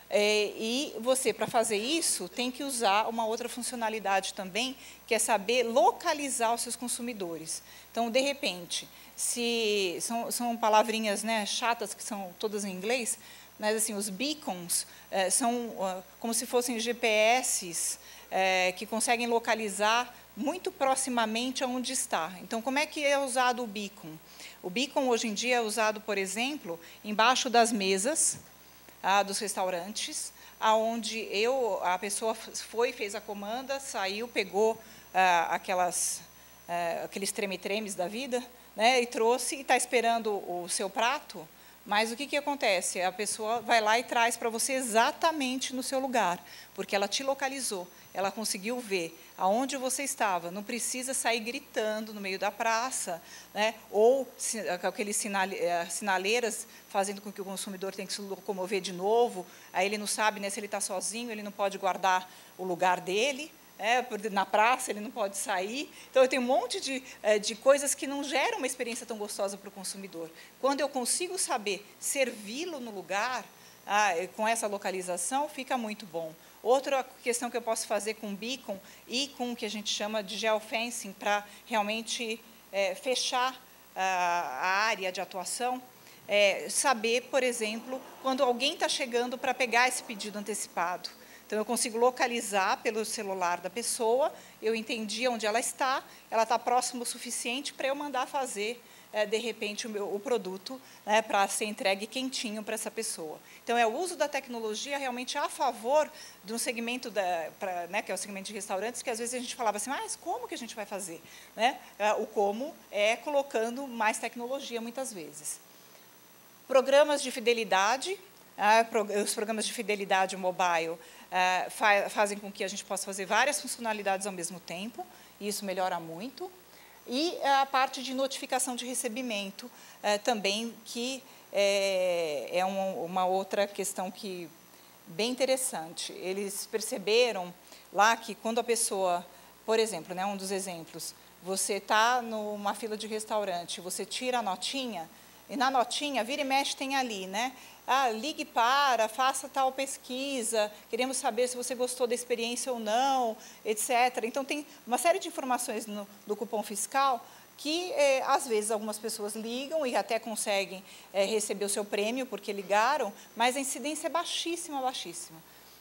E você, para fazer isso, tem que usar uma outra funcionalidade também, que é saber localizar os seus consumidores. Então, de repente, se são palavrinhas chatas, que são todas em inglês, mas assim, os beacons são como se fossem GPS que conseguem localizar muito proximamente aonde está. Então, como é que é usado o beacon? O beacon, hoje em dia, é usado, por exemplo, embaixo das mesas dos restaurantes, onde a pessoa fez a comanda, saiu, pegou aqueles treme-tremes da vida, e trouxe, e está esperando o seu prato, Mas o que acontece? A pessoa vai lá e traz para você exatamente no seu lugar, porque ela te localizou, ela conseguiu ver aonde você estava. Não precisa sair gritando no meio da praça, né? Ou aqueles sinaleiras fazendo com que o consumidor tenha que se locomover de novo, aí ele não sabe, né, se ele está sozinho, ele não pode guardar o lugar dele. Na praça, ele não pode sair. Então, eu tenho um monte de coisas que não geram uma experiência tão gostosa para o consumidor. Quando eu consigo saber servi-lo no lugar, com essa localização, fica muito bom. Outra questão que eu posso fazer com beacon e com o que a gente chama de geofencing, para realmente fechar a área de atuação, saber, por exemplo, quando alguém está chegando para pegar esse pedido antecipado. Então, eu consigo localizar pelo celular da pessoa, eu entendi onde ela está próxima o suficiente para eu mandar fazer, de repente, o produto, né, para ser entregue quentinho para essa pessoa. Então, é o uso da tecnologia realmente a favor de um segmento, né, que é o segmento de restaurantes, que às vezes a gente falava assim, mas como que a gente vai fazer? Né? O como é colocando mais tecnologia, muitas vezes. Programas de fidelidade. Os programas de fidelidade mobile fazem com que a gente possa fazer várias funcionalidades ao mesmo tempo, e isso melhora muito. E a parte de notificação de recebimento também, que é uma outra questão que bem interessante. Eles perceberam lá que quando a pessoa, por exemplo, né, um dos exemplos, você está numa fila de restaurante, você tira a notinha, e na notinha, vira e mexe, tem ali, né? Ligue para, faça tal pesquisa, queremos saber se você gostou da experiência ou não, etc. Então, tem uma série de informações do cupom fiscal que, às vezes, algumas pessoas ligam e até conseguem receber o seu prêmio porque ligaram, mas a incidência é baixíssima, baixíssima.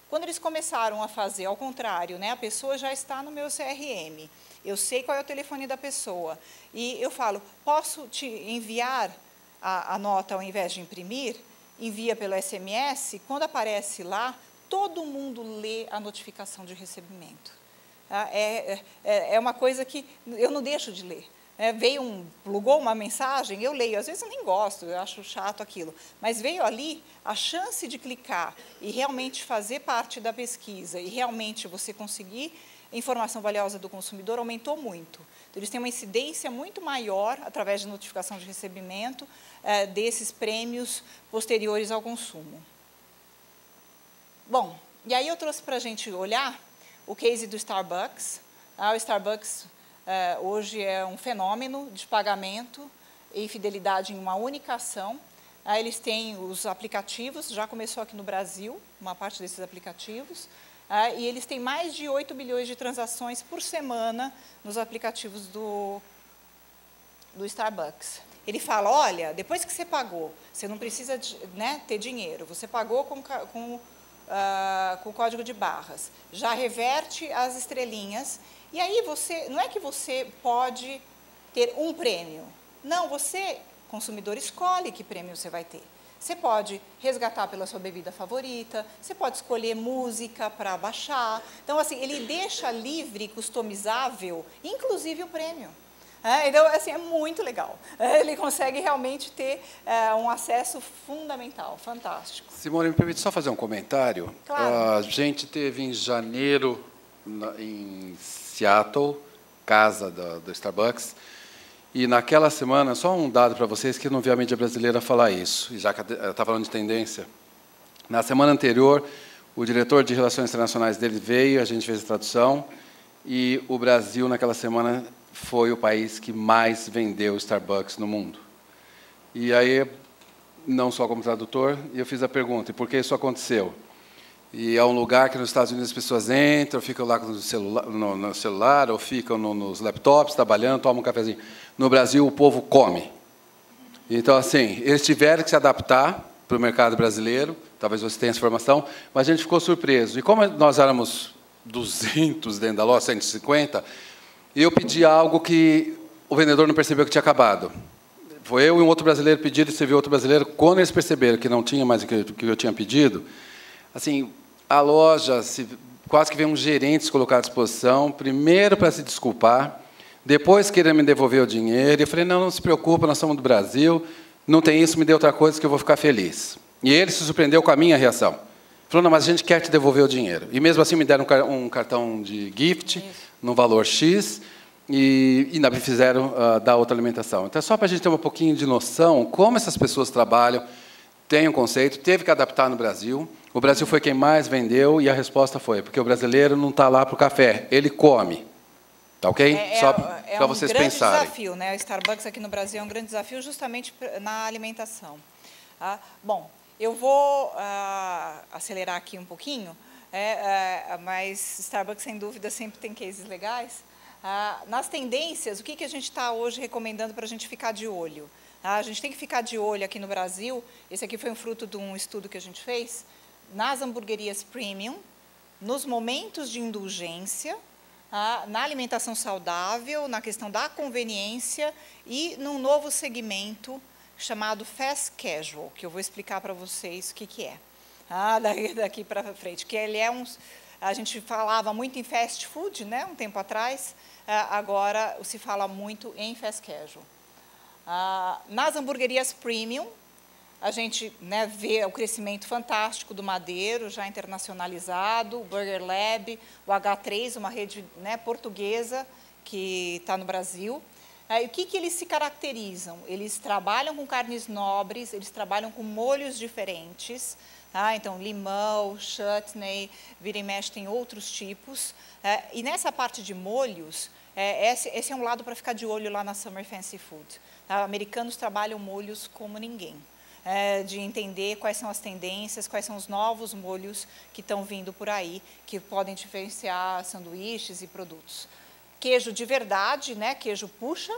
Quando eles começaram a fazer, ao contrário, né, a pessoa já está no meu CRM, eu sei qual é o telefone da pessoa, e eu falo, posso te enviar a nota ao invés de imprimir? Envia pelo SMS, quando aparece lá, todo mundo lê a notificação de recebimento. É uma coisa que eu não deixo de ler. Plugou uma mensagem, eu leio. Às vezes eu nem gosto, eu acho chato aquilo. Mas veio ali, a chance de clicar e realmente fazer parte da pesquisa e realmente você conseguir informação valiosa do consumidor aumentou muito. Então, eles têm uma incidência muito maior, através de notificação de recebimento, desses prêmios posteriores ao consumo. Bom, e aí eu trouxe para a gente olhar o case do Starbucks. O Starbucks hoje é um fenômeno de pagamento e fidelidade em uma única ação. Eles têm os aplicativos, já começou aqui no Brasil, uma parte desses aplicativos, e eles têm mais de 8 bilhões de transações por semana nos aplicativos do Starbucks. Ele fala, olha, depois que você pagou, você não precisa ter dinheiro, você pagou com o código de barras, já reverte as estrelinhas, e aí não é que você pode ter um prêmio, não, você, consumidor, escolhe que prêmio você vai ter. Você pode resgatar pela sua bebida favorita, você pode escolher música para baixar. Então, assim, ele deixa livre, customizável, inclusive o prêmio. Então, assim, é muito legal. Ele consegue realmente ter um acesso fundamental, fantástico. Simone, me permite só fazer um comentário? Claro. A gente teve em janeiro, em Seattle, casa do Starbucks, e naquela semana, só um dado para vocês, que eu não vi a mídia brasileira falar isso, e já que está falando de tendência. Na semana anterior, o diretor de Relações Internacionais dele veio, a gente fez a tradução, e o Brasil, naquela semana, foi o país que mais vendeu Starbucks no mundo. E aí, não só como tradutor, eu fiz a pergunta, e por que isso aconteceu? E é um lugar que nos Estados Unidos as pessoas entram, ficam lá no celular ou ficam nos laptops, trabalhando, tomam um cafezinho. No Brasil, o povo come. Então, assim, eles tiveram que se adaptar para o mercado brasileiro, talvez você tenha essa informação, mas a gente ficou surpreso. E como nós éramos 200 dentro da loja, 150, eu pedi algo que o vendedor não percebeu que tinha acabado. Foi eu e um outro brasileiro pedido, e você viu outro brasileiro. Quando eles perceberam que não tinha mais o que eu tinha pedido, assim, a loja quase que veio um gerente se colocar à disposição, primeiro para se desculpar, depois querer me devolver o dinheiro. Eu falei, não se preocupa, nós somos do Brasil, não tem isso, me dê outra coisa que eu vou ficar feliz. E ele se surpreendeu com a minha reação. Falou, não, mas a gente quer te devolver o dinheiro. E mesmo assim me deram um cartão de gift, no valor X, e ainda me fizeram dar outra alimentação. Então, é só para a gente ter um pouquinho de noção como essas pessoas trabalham, tem um conceito, teve que adaptar no Brasil. O Brasil foi quem mais vendeu, e a resposta foi, porque o brasileiro não está lá para o café, ele come. Tá ok? Só para vocês pensarem. É um grande desafio, né? O Starbucks aqui no Brasil é um grande desafio justamente na alimentação. Bom, eu vou acelerar aqui um pouquinho, mas Starbucks, sem dúvida, sempre tem cases legais. Nas tendências, o que a gente está hoje recomendando para a gente ficar de olho? A gente tem que ficar de olho aqui no Brasil, esse aqui foi um fruto de um estudo que a gente fez, nas hamburguerias premium, nos momentos de indulgência, na alimentação saudável, na questão da conveniência e num novo segmento chamado Fast Casual, que eu vou explicar para vocês o que é. Daqui para frente, que ele é a gente falava muito em fast food, né, um tempo atrás, agora se fala muito em Fast Casual. Nas hamburguerias premium, a gente vê o crescimento fantástico do Madeiro, já internacionalizado, o Burger Lab, o H3, uma rede portuguesa que está no Brasil. E o que eles se caracterizam? Eles trabalham com carnes nobres, eles trabalham com molhos diferentes, então limão, chutney, vira e mexe tem outros tipos. E nessa parte de molhos, esse é um lado para ficar de olho lá na Summer Fancy Food. Americanos trabalham molhos como ninguém. De entender quais são as tendências, quais são os novos molhos que estão vindo por aí, que podem diferenciar sanduíches e produtos. Queijo de verdade, queijo puxa,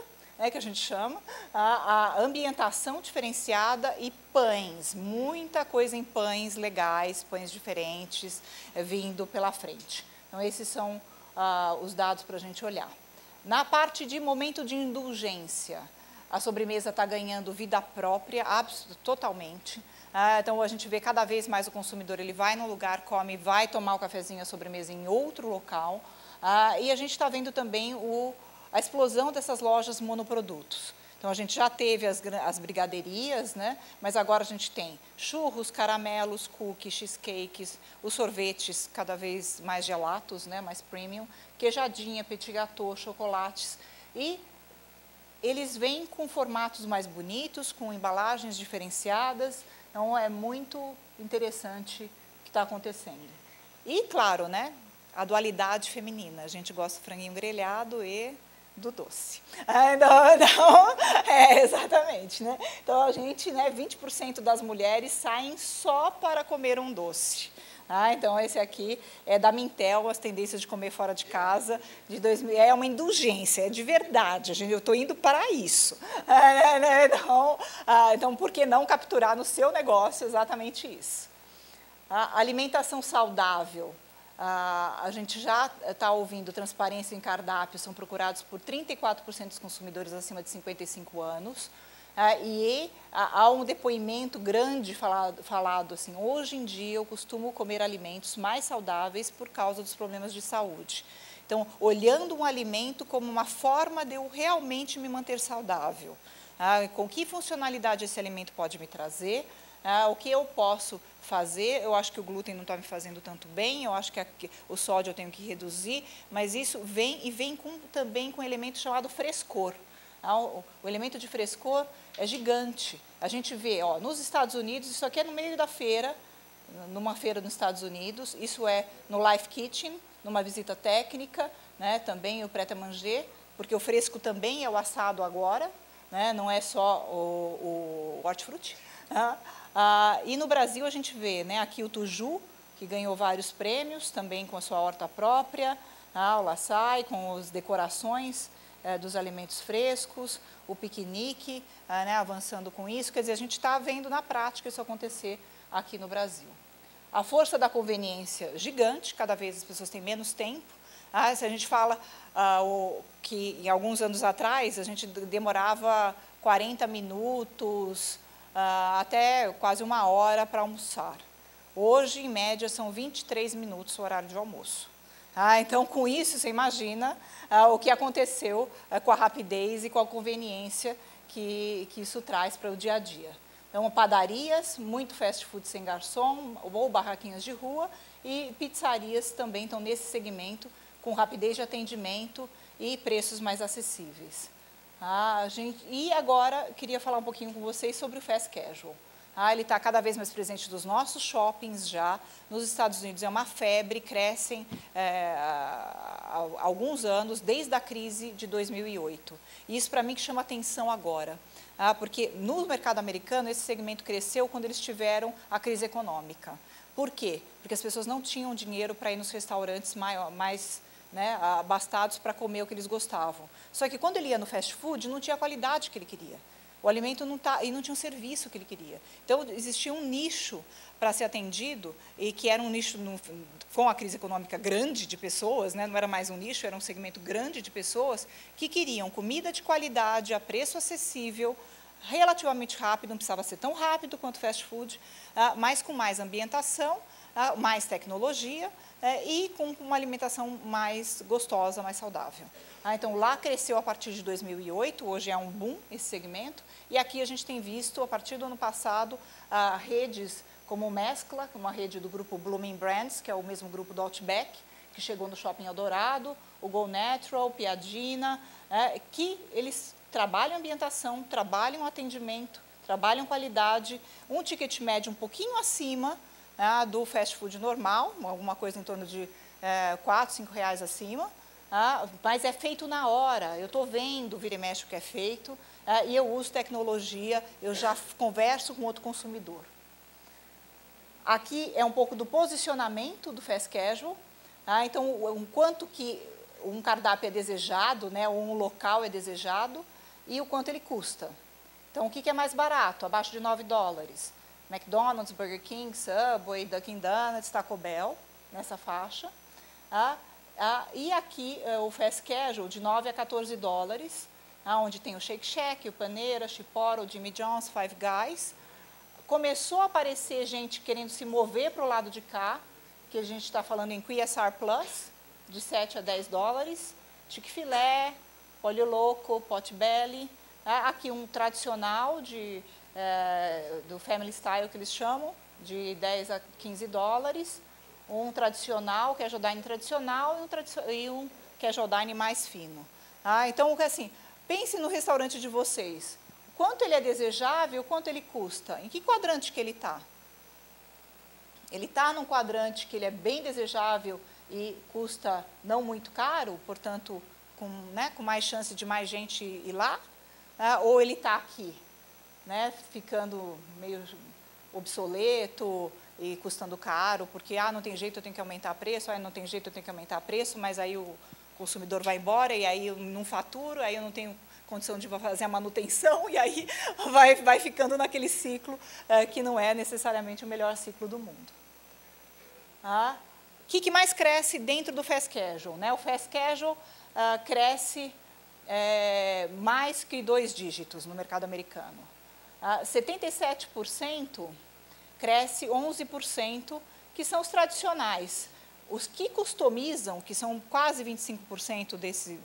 que a gente chama, a ambientação diferenciada e pães, muita coisa em pães legais, pães diferentes, vindo pela frente. Então, esses são os dados para a gente olhar. Na parte de momento de indulgência, a sobremesa está ganhando vida própria, totalmente. Então, a gente vê cada vez mais o consumidor, ele vai num lugar, come, vai tomar o cafezinho, a sobremesa em outro local. E a gente está vendo também a explosão dessas lojas monoprodutos. Então, a gente já teve as brigadeirias, mas agora a gente tem churros, caramelos, cookies, cheesecakes, os sorvetes cada vez mais gelatos, mais premium, queijadinha, petit gâteau, chocolates. E eles vêm com formatos mais bonitos, com embalagens diferenciadas. Então, é muito interessante o que está acontecendo. E, claro, a dualidade feminina. A gente gosta do franguinho grelhado e do doce. Exatamente. Então, a gente, 20% das mulheres saem só para comer um doce. Então, esse aqui é da Mintel, as tendências de comer fora de casa, de 2000, é uma indulgência, é de verdade, eu estou indo para isso. Então, por que não capturar no seu negócio exatamente isso? A alimentação saudável. A gente já está ouvindo transparência em cardápio, são procurados por 34% dos consumidores acima de 55 anos. E há um depoimento grande falado assim, hoje em dia eu costumo comer alimentos mais saudáveis por causa dos problemas de saúde. Então, olhando um alimento como uma forma de eu realmente me manter saudável. Com que funcionalidade esse alimento pode me trazer, o que eu posso fazer, eu acho que o glúten não está me fazendo tanto bem, eu acho que o sódio eu tenho que reduzir, mas isso vem também com um elemento chamado frescor. O elemento de frescor é gigante. A gente vê, nos Estados Unidos, isso aqui é no meio da feira, numa feira nos Estados Unidos, isso é no Life Kitchen, numa visita técnica, também o prêt-à-manger, porque o fresco também é o assado agora, não é só o hortifruti. E no Brasil a gente vê aqui o Tuju, que ganhou vários prêmios, também com a sua horta própria, o Laçai, com as decorações dos alimentos frescos, o piquenique, avançando com isso. Quer dizer, a gente está vendo na prática isso acontecer aqui no Brasil. A força da conveniência gigante, cada vez as pessoas têm menos tempo. Se a gente fala que em alguns anos atrás a gente demorava 40 minutos, até quase 1 hora para almoçar. Hoje, em média, são 23 minutos o horário de almoço. Então, com isso, você imagina o que aconteceu com a rapidez e com a conveniência que isso traz para o dia a dia. Então, padarias, muito fast food sem garçom, ou barraquinhas de rua, e pizzarias também estão nesse segmento, com rapidez de atendimento e preços mais acessíveis. E agora, queria falar um pouquinho com vocês sobre o fast casual. Ele está cada vez mais presente nos nossos shoppings já. Nos Estados Unidos é uma febre, crescem há alguns anos, desde a crise de 2008. E isso, para mim, que chama atenção agora. Porque no mercado americano, esse segmento cresceu quando eles tiveram a crise econômica. Por quê? Porque as pessoas não tinham dinheiro para ir nos restaurantes mais abastados para comer o que eles gostavam. Só que quando ele ia no fast food, não tinha a qualidade que ele queria. O alimento não tinha o serviço que ele queria. Então, existia um nicho para ser atendido, e que era um nicho, com a crise econômica, grande de pessoas, não era mais um nicho, era um segmento grande de pessoas que queriam comida de qualidade, a preço acessível, relativamente rápido, não precisava ser tão rápido quanto fast food, mas com mais ambientação, mais tecnologia e com uma alimentação mais gostosa, mais saudável. Então, lá cresceu a partir de 2008, hoje é um boom esse segmento, e aqui a gente tem visto, a partir do ano passado, redes como o Mescla, uma rede do grupo Blooming Brands, que é o mesmo grupo do Outback, que chegou no Shopping Eldorado, o Go Natural, Piadina, que eles trabalham ambientação, trabalham atendimento, trabalham qualidade, um ticket médio um pouquinho acima do fast food normal, alguma coisa em torno de R$4, R$5 acima, mas é feito na hora, eu estou vendo, vira e mexe o que é feito, e eu uso tecnologia, eu já converso com outro consumidor. Aqui é um pouco do posicionamento do fast casual, então, o quanto que um cardápio é desejado, ou um local é desejado, e o quanto ele custa. Então, o que é mais barato? Abaixo de $9. McDonald's, Burger King, Subway, Dunkin' Donuts, Taco Bell, nessa faixa. E aqui o fast casual, de $9 a $14, onde tem o Shake Shack, o Panera, Chipotle, Jimmy John's, Five Guys. Começou a aparecer gente querendo se mover para o lado de cá, que a gente está falando em QSR Plus, de $7 a $10, Chick-fil-A, Pollo Loco, Potbelly, aqui um tradicional do Family Style, que eles chamam, de $10 a $15, um tradicional, casual dining tradicional, e um casual dining mais fino. Então, assim, pense no restaurante de vocês. Quanto ele é desejável, quanto ele custa? Em que quadrante que ele está? Ele está num quadrante que ele é bem desejável e custa não muito caro, portanto, com mais chance de mais gente ir lá? Ou ele está aqui, ficando meio obsoleto e custando caro, porque não tem jeito, eu tenho que aumentar preço, não tem jeito, eu tenho que aumentar preço, mas aí o consumidor vai embora, e aí eu não faturo, aí eu não tenho condição de fazer a manutenção, e aí vai ficando naquele ciclo que não é necessariamente o melhor ciclo do mundo. O que mais cresce dentro do fast casual? O fast casual cresce mais que 2 dígitos no mercado americano. 77% cresce 11%, que são os tradicionais. Os que customizam, que são quase 25%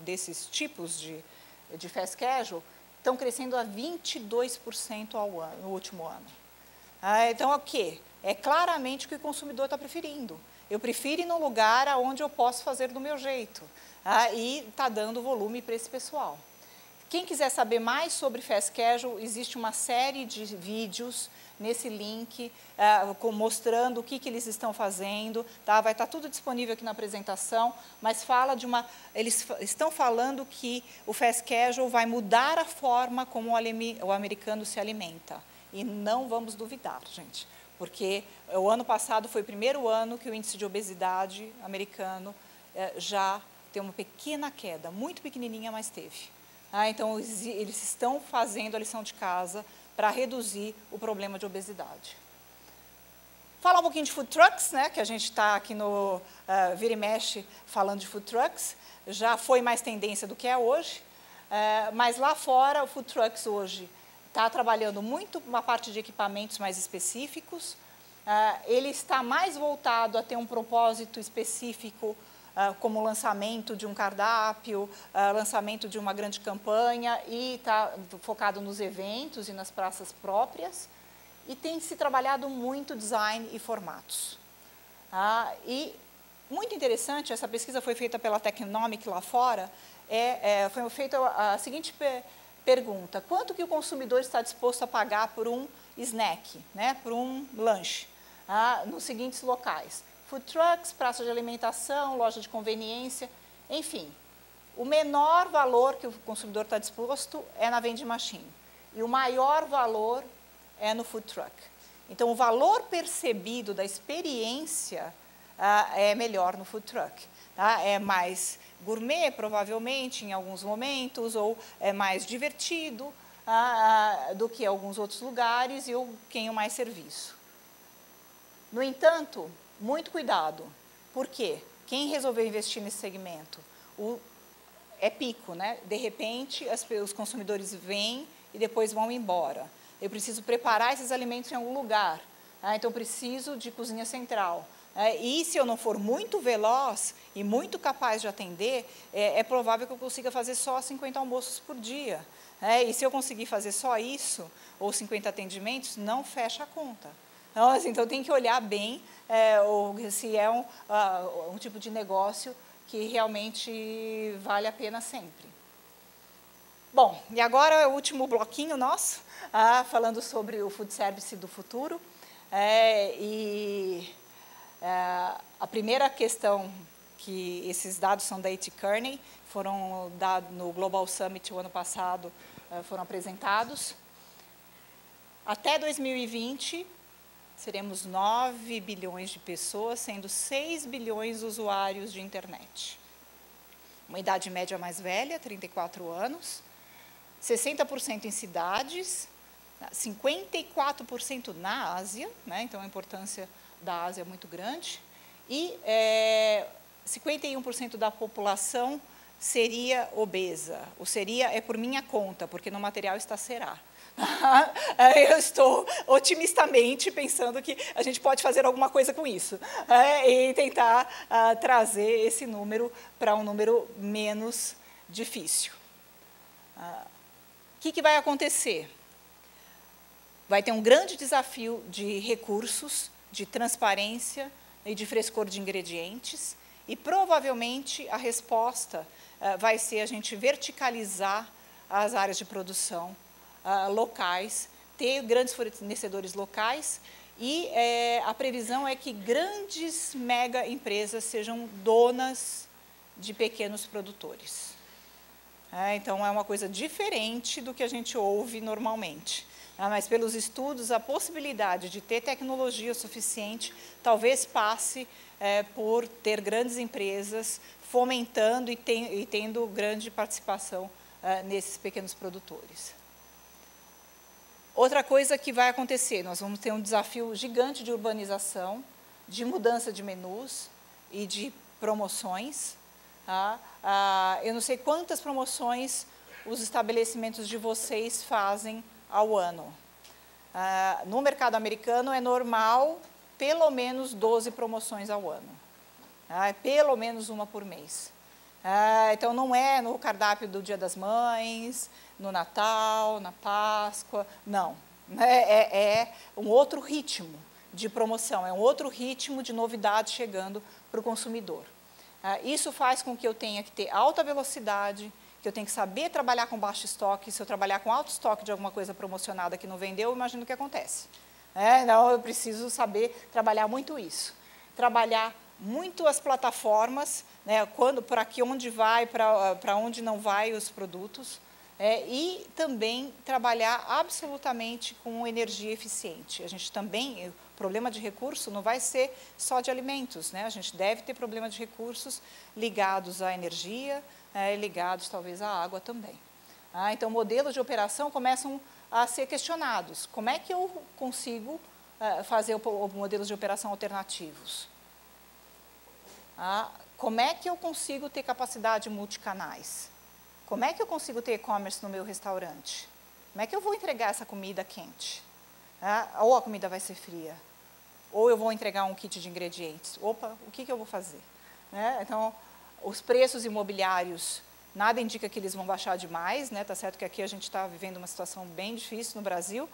desses tipos de fast casual, estão crescendo a 22% ao ano, no último ano. Então, o quê? É claramente o que o consumidor está preferindo. Eu prefiro ir num lugar onde eu posso fazer do meu jeito. E está dando volume para esse pessoal. Quem quiser saber mais sobre fast casual, existe uma série de vídeos nesse link, mostrando o que eles estão fazendo. Vai estar tudo disponível aqui na apresentação, mas eles estão falando que o fast casual vai mudar a forma como o americano se alimenta. E não vamos duvidar, gente, porque o ano passado foi o primeiro ano que o índice de obesidade americano já tem uma pequena queda, muito pequenininha, mas teve. Então, eles estão fazendo a lição de casa para reduzir o problema de obesidade. Falar um pouquinho de food trucks, que a gente está aqui no Vira e Mexe falando de food trucks, já foi mais tendência do que é hoje, mas lá fora o food trucks hoje está trabalhando muito uma parte de equipamentos mais específicos, ele está mais voltado a ter um propósito específico como lançamento de um cardápio, lançamento de uma grande campanha, e está focado nos eventos e nas praças próprias, e tem se trabalhado muito design e formatos. E muito interessante, essa pesquisa foi feita pela Technomic lá fora, foi feita a seguinte pergunta: quanto que o consumidor está disposto a pagar por um snack, né, por um lanche, nos seguintes locais: food trucks, praça de alimentação, loja de conveniência, enfim. O menor valor que o consumidor está disposto é na vending machine, e o maior valor é no food truck. Então, o valor percebido da experiência é melhor no food truck. Tá? É mais gourmet, provavelmente, em alguns momentos, ou é mais divertido do que alguns outros lugares, e eu tenho mais serviço. No entanto, muito cuidado. Por quê? Quem resolveu investir nesse segmento? É pico, né? De repente, os consumidores vêm e depois vão embora. Eu preciso preparar esses alimentos em algum lugar. Então, eu preciso de cozinha central. E se eu não for muito veloz e muito capaz de atender, é provável que eu consiga fazer só 50 almoços por dia. E se eu conseguir fazer só isso, ou 50 atendimentos, não fecha a conta. Então, tem que olhar bem se é um tipo de negócio que realmente vale a pena sempre. Bom, e agora é o último bloquinho nosso, falando sobre o food service do futuro. A primeira questão, que esses dados são da A.T. Kearney, foram dados no Global Summit o ano passado, foram apresentados. Até 2020, seremos 9 bilhões de pessoas, sendo 6 bilhões usuários de internet. Uma idade média mais velha, 34 anos, 60% em cidades, 54% na Ásia, né? Então a importância da Ásia é muito grande, e 51% da população seria obesa. O seria é por minha conta, porque no material está será. Eu estou otimistamente pensando que a gente pode fazer alguma coisa com isso, e tentar trazer esse número para um número menos difícil. O que vai acontecer? Vai ter um grande desafio de recursos, de transparência e de frescor de ingredientes, e provavelmente a resposta vai ser a gente verticalizar as áreas de produção locais, ter grandes fornecedores locais, e a previsão é que grandes mega empresas sejam donas de pequenos produtores. Então, é uma coisa diferente do que a gente ouve normalmente. Mas, pelos estudos, a possibilidade de ter tecnologia suficiente talvez passe por ter grandes empresas fomentando e tendo grande participação nesses pequenos produtores. Outra coisa que vai acontecer, nós vamos ter um desafio gigante de urbanização, de mudança de menus e de promoções. Eu não sei quantas promoções os estabelecimentos de vocês fazem ao ano. No mercado americano é normal pelo menos 12 promoções ao ano. Pelo menos uma por mês. Então, não é no cardápio do Dia das Mães, no Natal, na Páscoa, não. É um outro ritmo de promoção, é um outro ritmo de novidade chegando para o consumidor. Isso faz com que eu tenha que ter alta velocidade, que eu tenho que saber trabalhar com baixo estoque. Se eu trabalhar com alto estoque de alguma coisa promocionada que não vendeu, imagino o que acontece. Então, eu preciso saber trabalhar muito isso. Trabalhar muito as plataformas, né, para onde vai, para onde não vai os produtos, e também trabalhar absolutamente com energia eficiente. A gente também, o problema de recurso não vai ser só de alimentos, né? A gente deve ter problema de recursos ligados à energia, ligados talvez à água também. Então, modelos de operação começam a ser questionados. Como é que eu consigo fazer modelos de operação alternativos? Como é que eu consigo ter capacidade multicanais? Como é que eu consigo ter e-commerce no meu restaurante? Como é que eu vou entregar essa comida quente? Ou a comida vai ser fria? Ou eu vou entregar um kit de ingredientes? Opa, o que eu vou fazer? né? Então, os preços imobiliários, nada indica que eles vão baixar demais, né? Tá certo que aqui a gente está vivendo uma situação bem difícil no Brasil,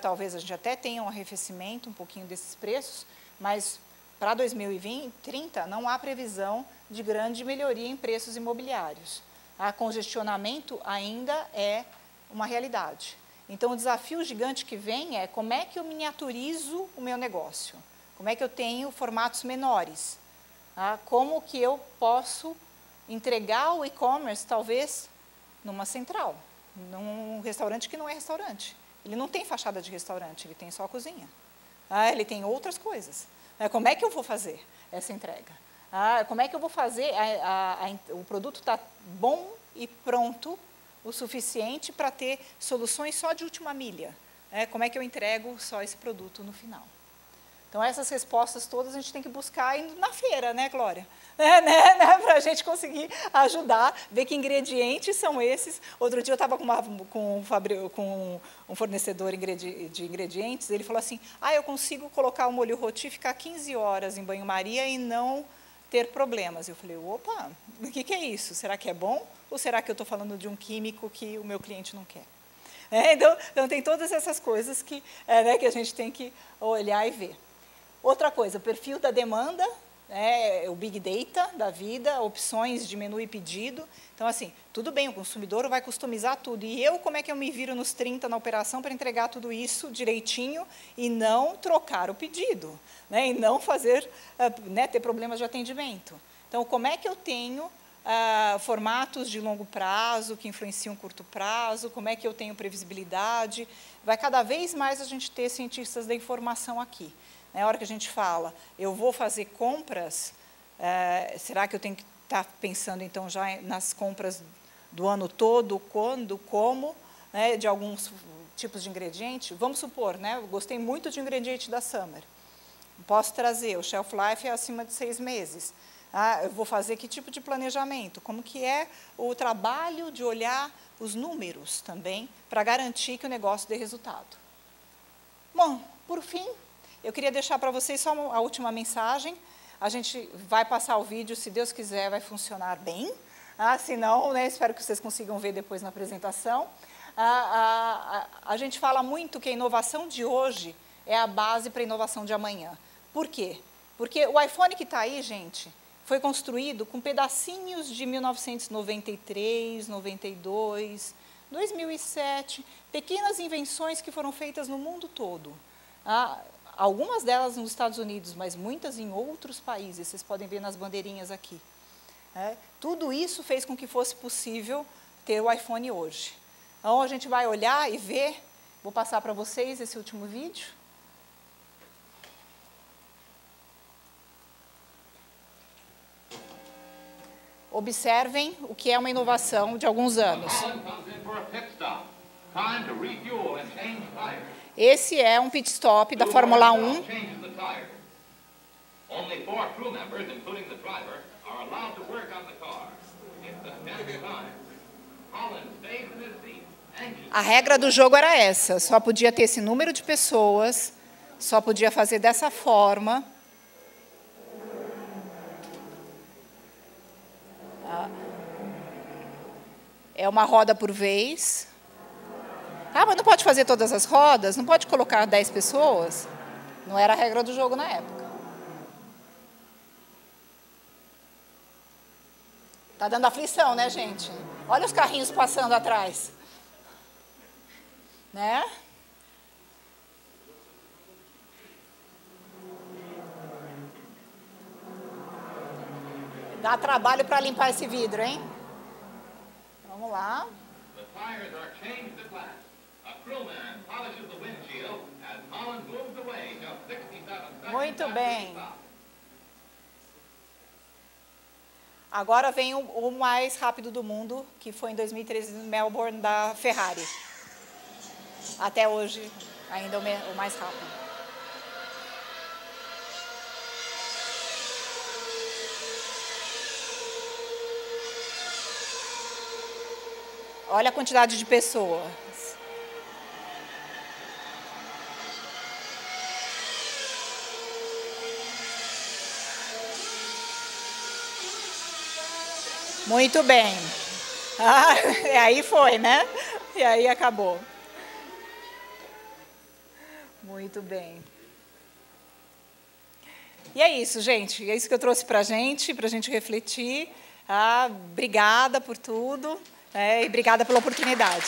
talvez a gente até tenha um arrefecimento um pouquinho desses preços, mas para 2030 não há previsão de grande melhoria em preços imobiliários. O congestionamento ainda é uma realidade. Então, o desafio gigante que vem é como é que eu miniaturizo o meu negócio? Como é que eu tenho formatos menores? Como que eu posso entregar o e-commerce, talvez, numa central, num restaurante que não é restaurante. Ele não tem fachada de restaurante, ele tem só a cozinha. Ele tem outras coisas. Como é que eu vou fazer essa entrega? Como é que eu vou fazer? O produto está bom e pronto o suficiente para ter soluções só de última milha. Como é que eu entrego só esse produto no final? Então, essas respostas todas a gente tem que buscar indo na feira, né, Glória? Para a gente conseguir ajudar, ver que ingredientes são esses. Outro dia eu estava com um fornecedor de ingredientes, ele falou assim, eu consigo colocar o molho roti e ficar 15 horas em banho-maria e não ter problemas. Eu falei, opa, o que é isso? Será que é bom? Ou será que eu estou falando de um químico que o meu cliente não quer? Então, tem todas essas coisas que a gente tem que olhar e ver. Outra coisa, o perfil da demanda, o Big Data da vida, opções de menu e pedido. Então, assim, tudo bem, o consumidor vai customizar tudo. E eu, como é que eu me viro nos 30 na operação para entregar tudo isso direitinho e não trocar o pedido, e não fazer, ter problemas de atendimento. Então, como é que eu tenho formatos de longo prazo que influenciam curto prazo, como é que eu tenho previsibilidade? Vai cada vez mais a gente ter cientistas da informação aqui. Na hora que a gente fala, eu vou fazer compras, será que eu tenho que estar pensando, então, já nas compras do ano todo, quando, como, de alguns tipos de ingrediente? Vamos supor, eu gostei muito de um ingrediente da Summer. Posso trazer, o shelf life é acima de 6 meses. Eu vou fazer que tipo de planejamento? Como que é o trabalho de olhar os números também, para garantir que o negócio dê resultado? Bom, por fim, eu queria deixar para vocês só a última mensagem. A gente vai passar o vídeo, se Deus quiser, vai funcionar bem. Se não, espero que vocês consigam ver depois na apresentação. A gente fala muito que a inovação de hoje é a base para a inovação de amanhã. Por quê? Porque o iPhone que está aí, gente, foi construído com pedacinhos de 1993, 92, 2007, pequenas invenções que foram feitas no mundo todo. Algumas delas nos Estados Unidos, mas muitas em outros países, vocês podem ver nas bandeirinhas aqui. Tudo isso fez com que fosse possível ter o iPhone hoje. Então, a gente vai olhar e ver, vou passar para vocês esse último vídeo. Observem o que é uma inovação de alguns anos. Esse é um pit stop da Fórmula 1. A regra do jogo era essa, só podia ter esse número de pessoas, só podia fazer dessa forma. É uma roda por vez. Mas não pode fazer todas as rodas? Não pode colocar 10 pessoas? Não era a regra do jogo na época. Tá dando aflição, né, gente? Olha os carrinhos passando atrás. Dá trabalho para limpar esse vidro, hein? Vamos lá. Muito bem. Agora vem o mais rápido do mundo, que foi em 2013 em Melbourne, da Ferrari. Até hoje, ainda o mais rápido. Olha a quantidade de pessoas. Muito bem. Ah, e aí foi, né? E aí acabou. Muito bem. E é isso, gente. É isso que eu trouxe para a gente refletir. Obrigada por tudo, e obrigada pela oportunidade.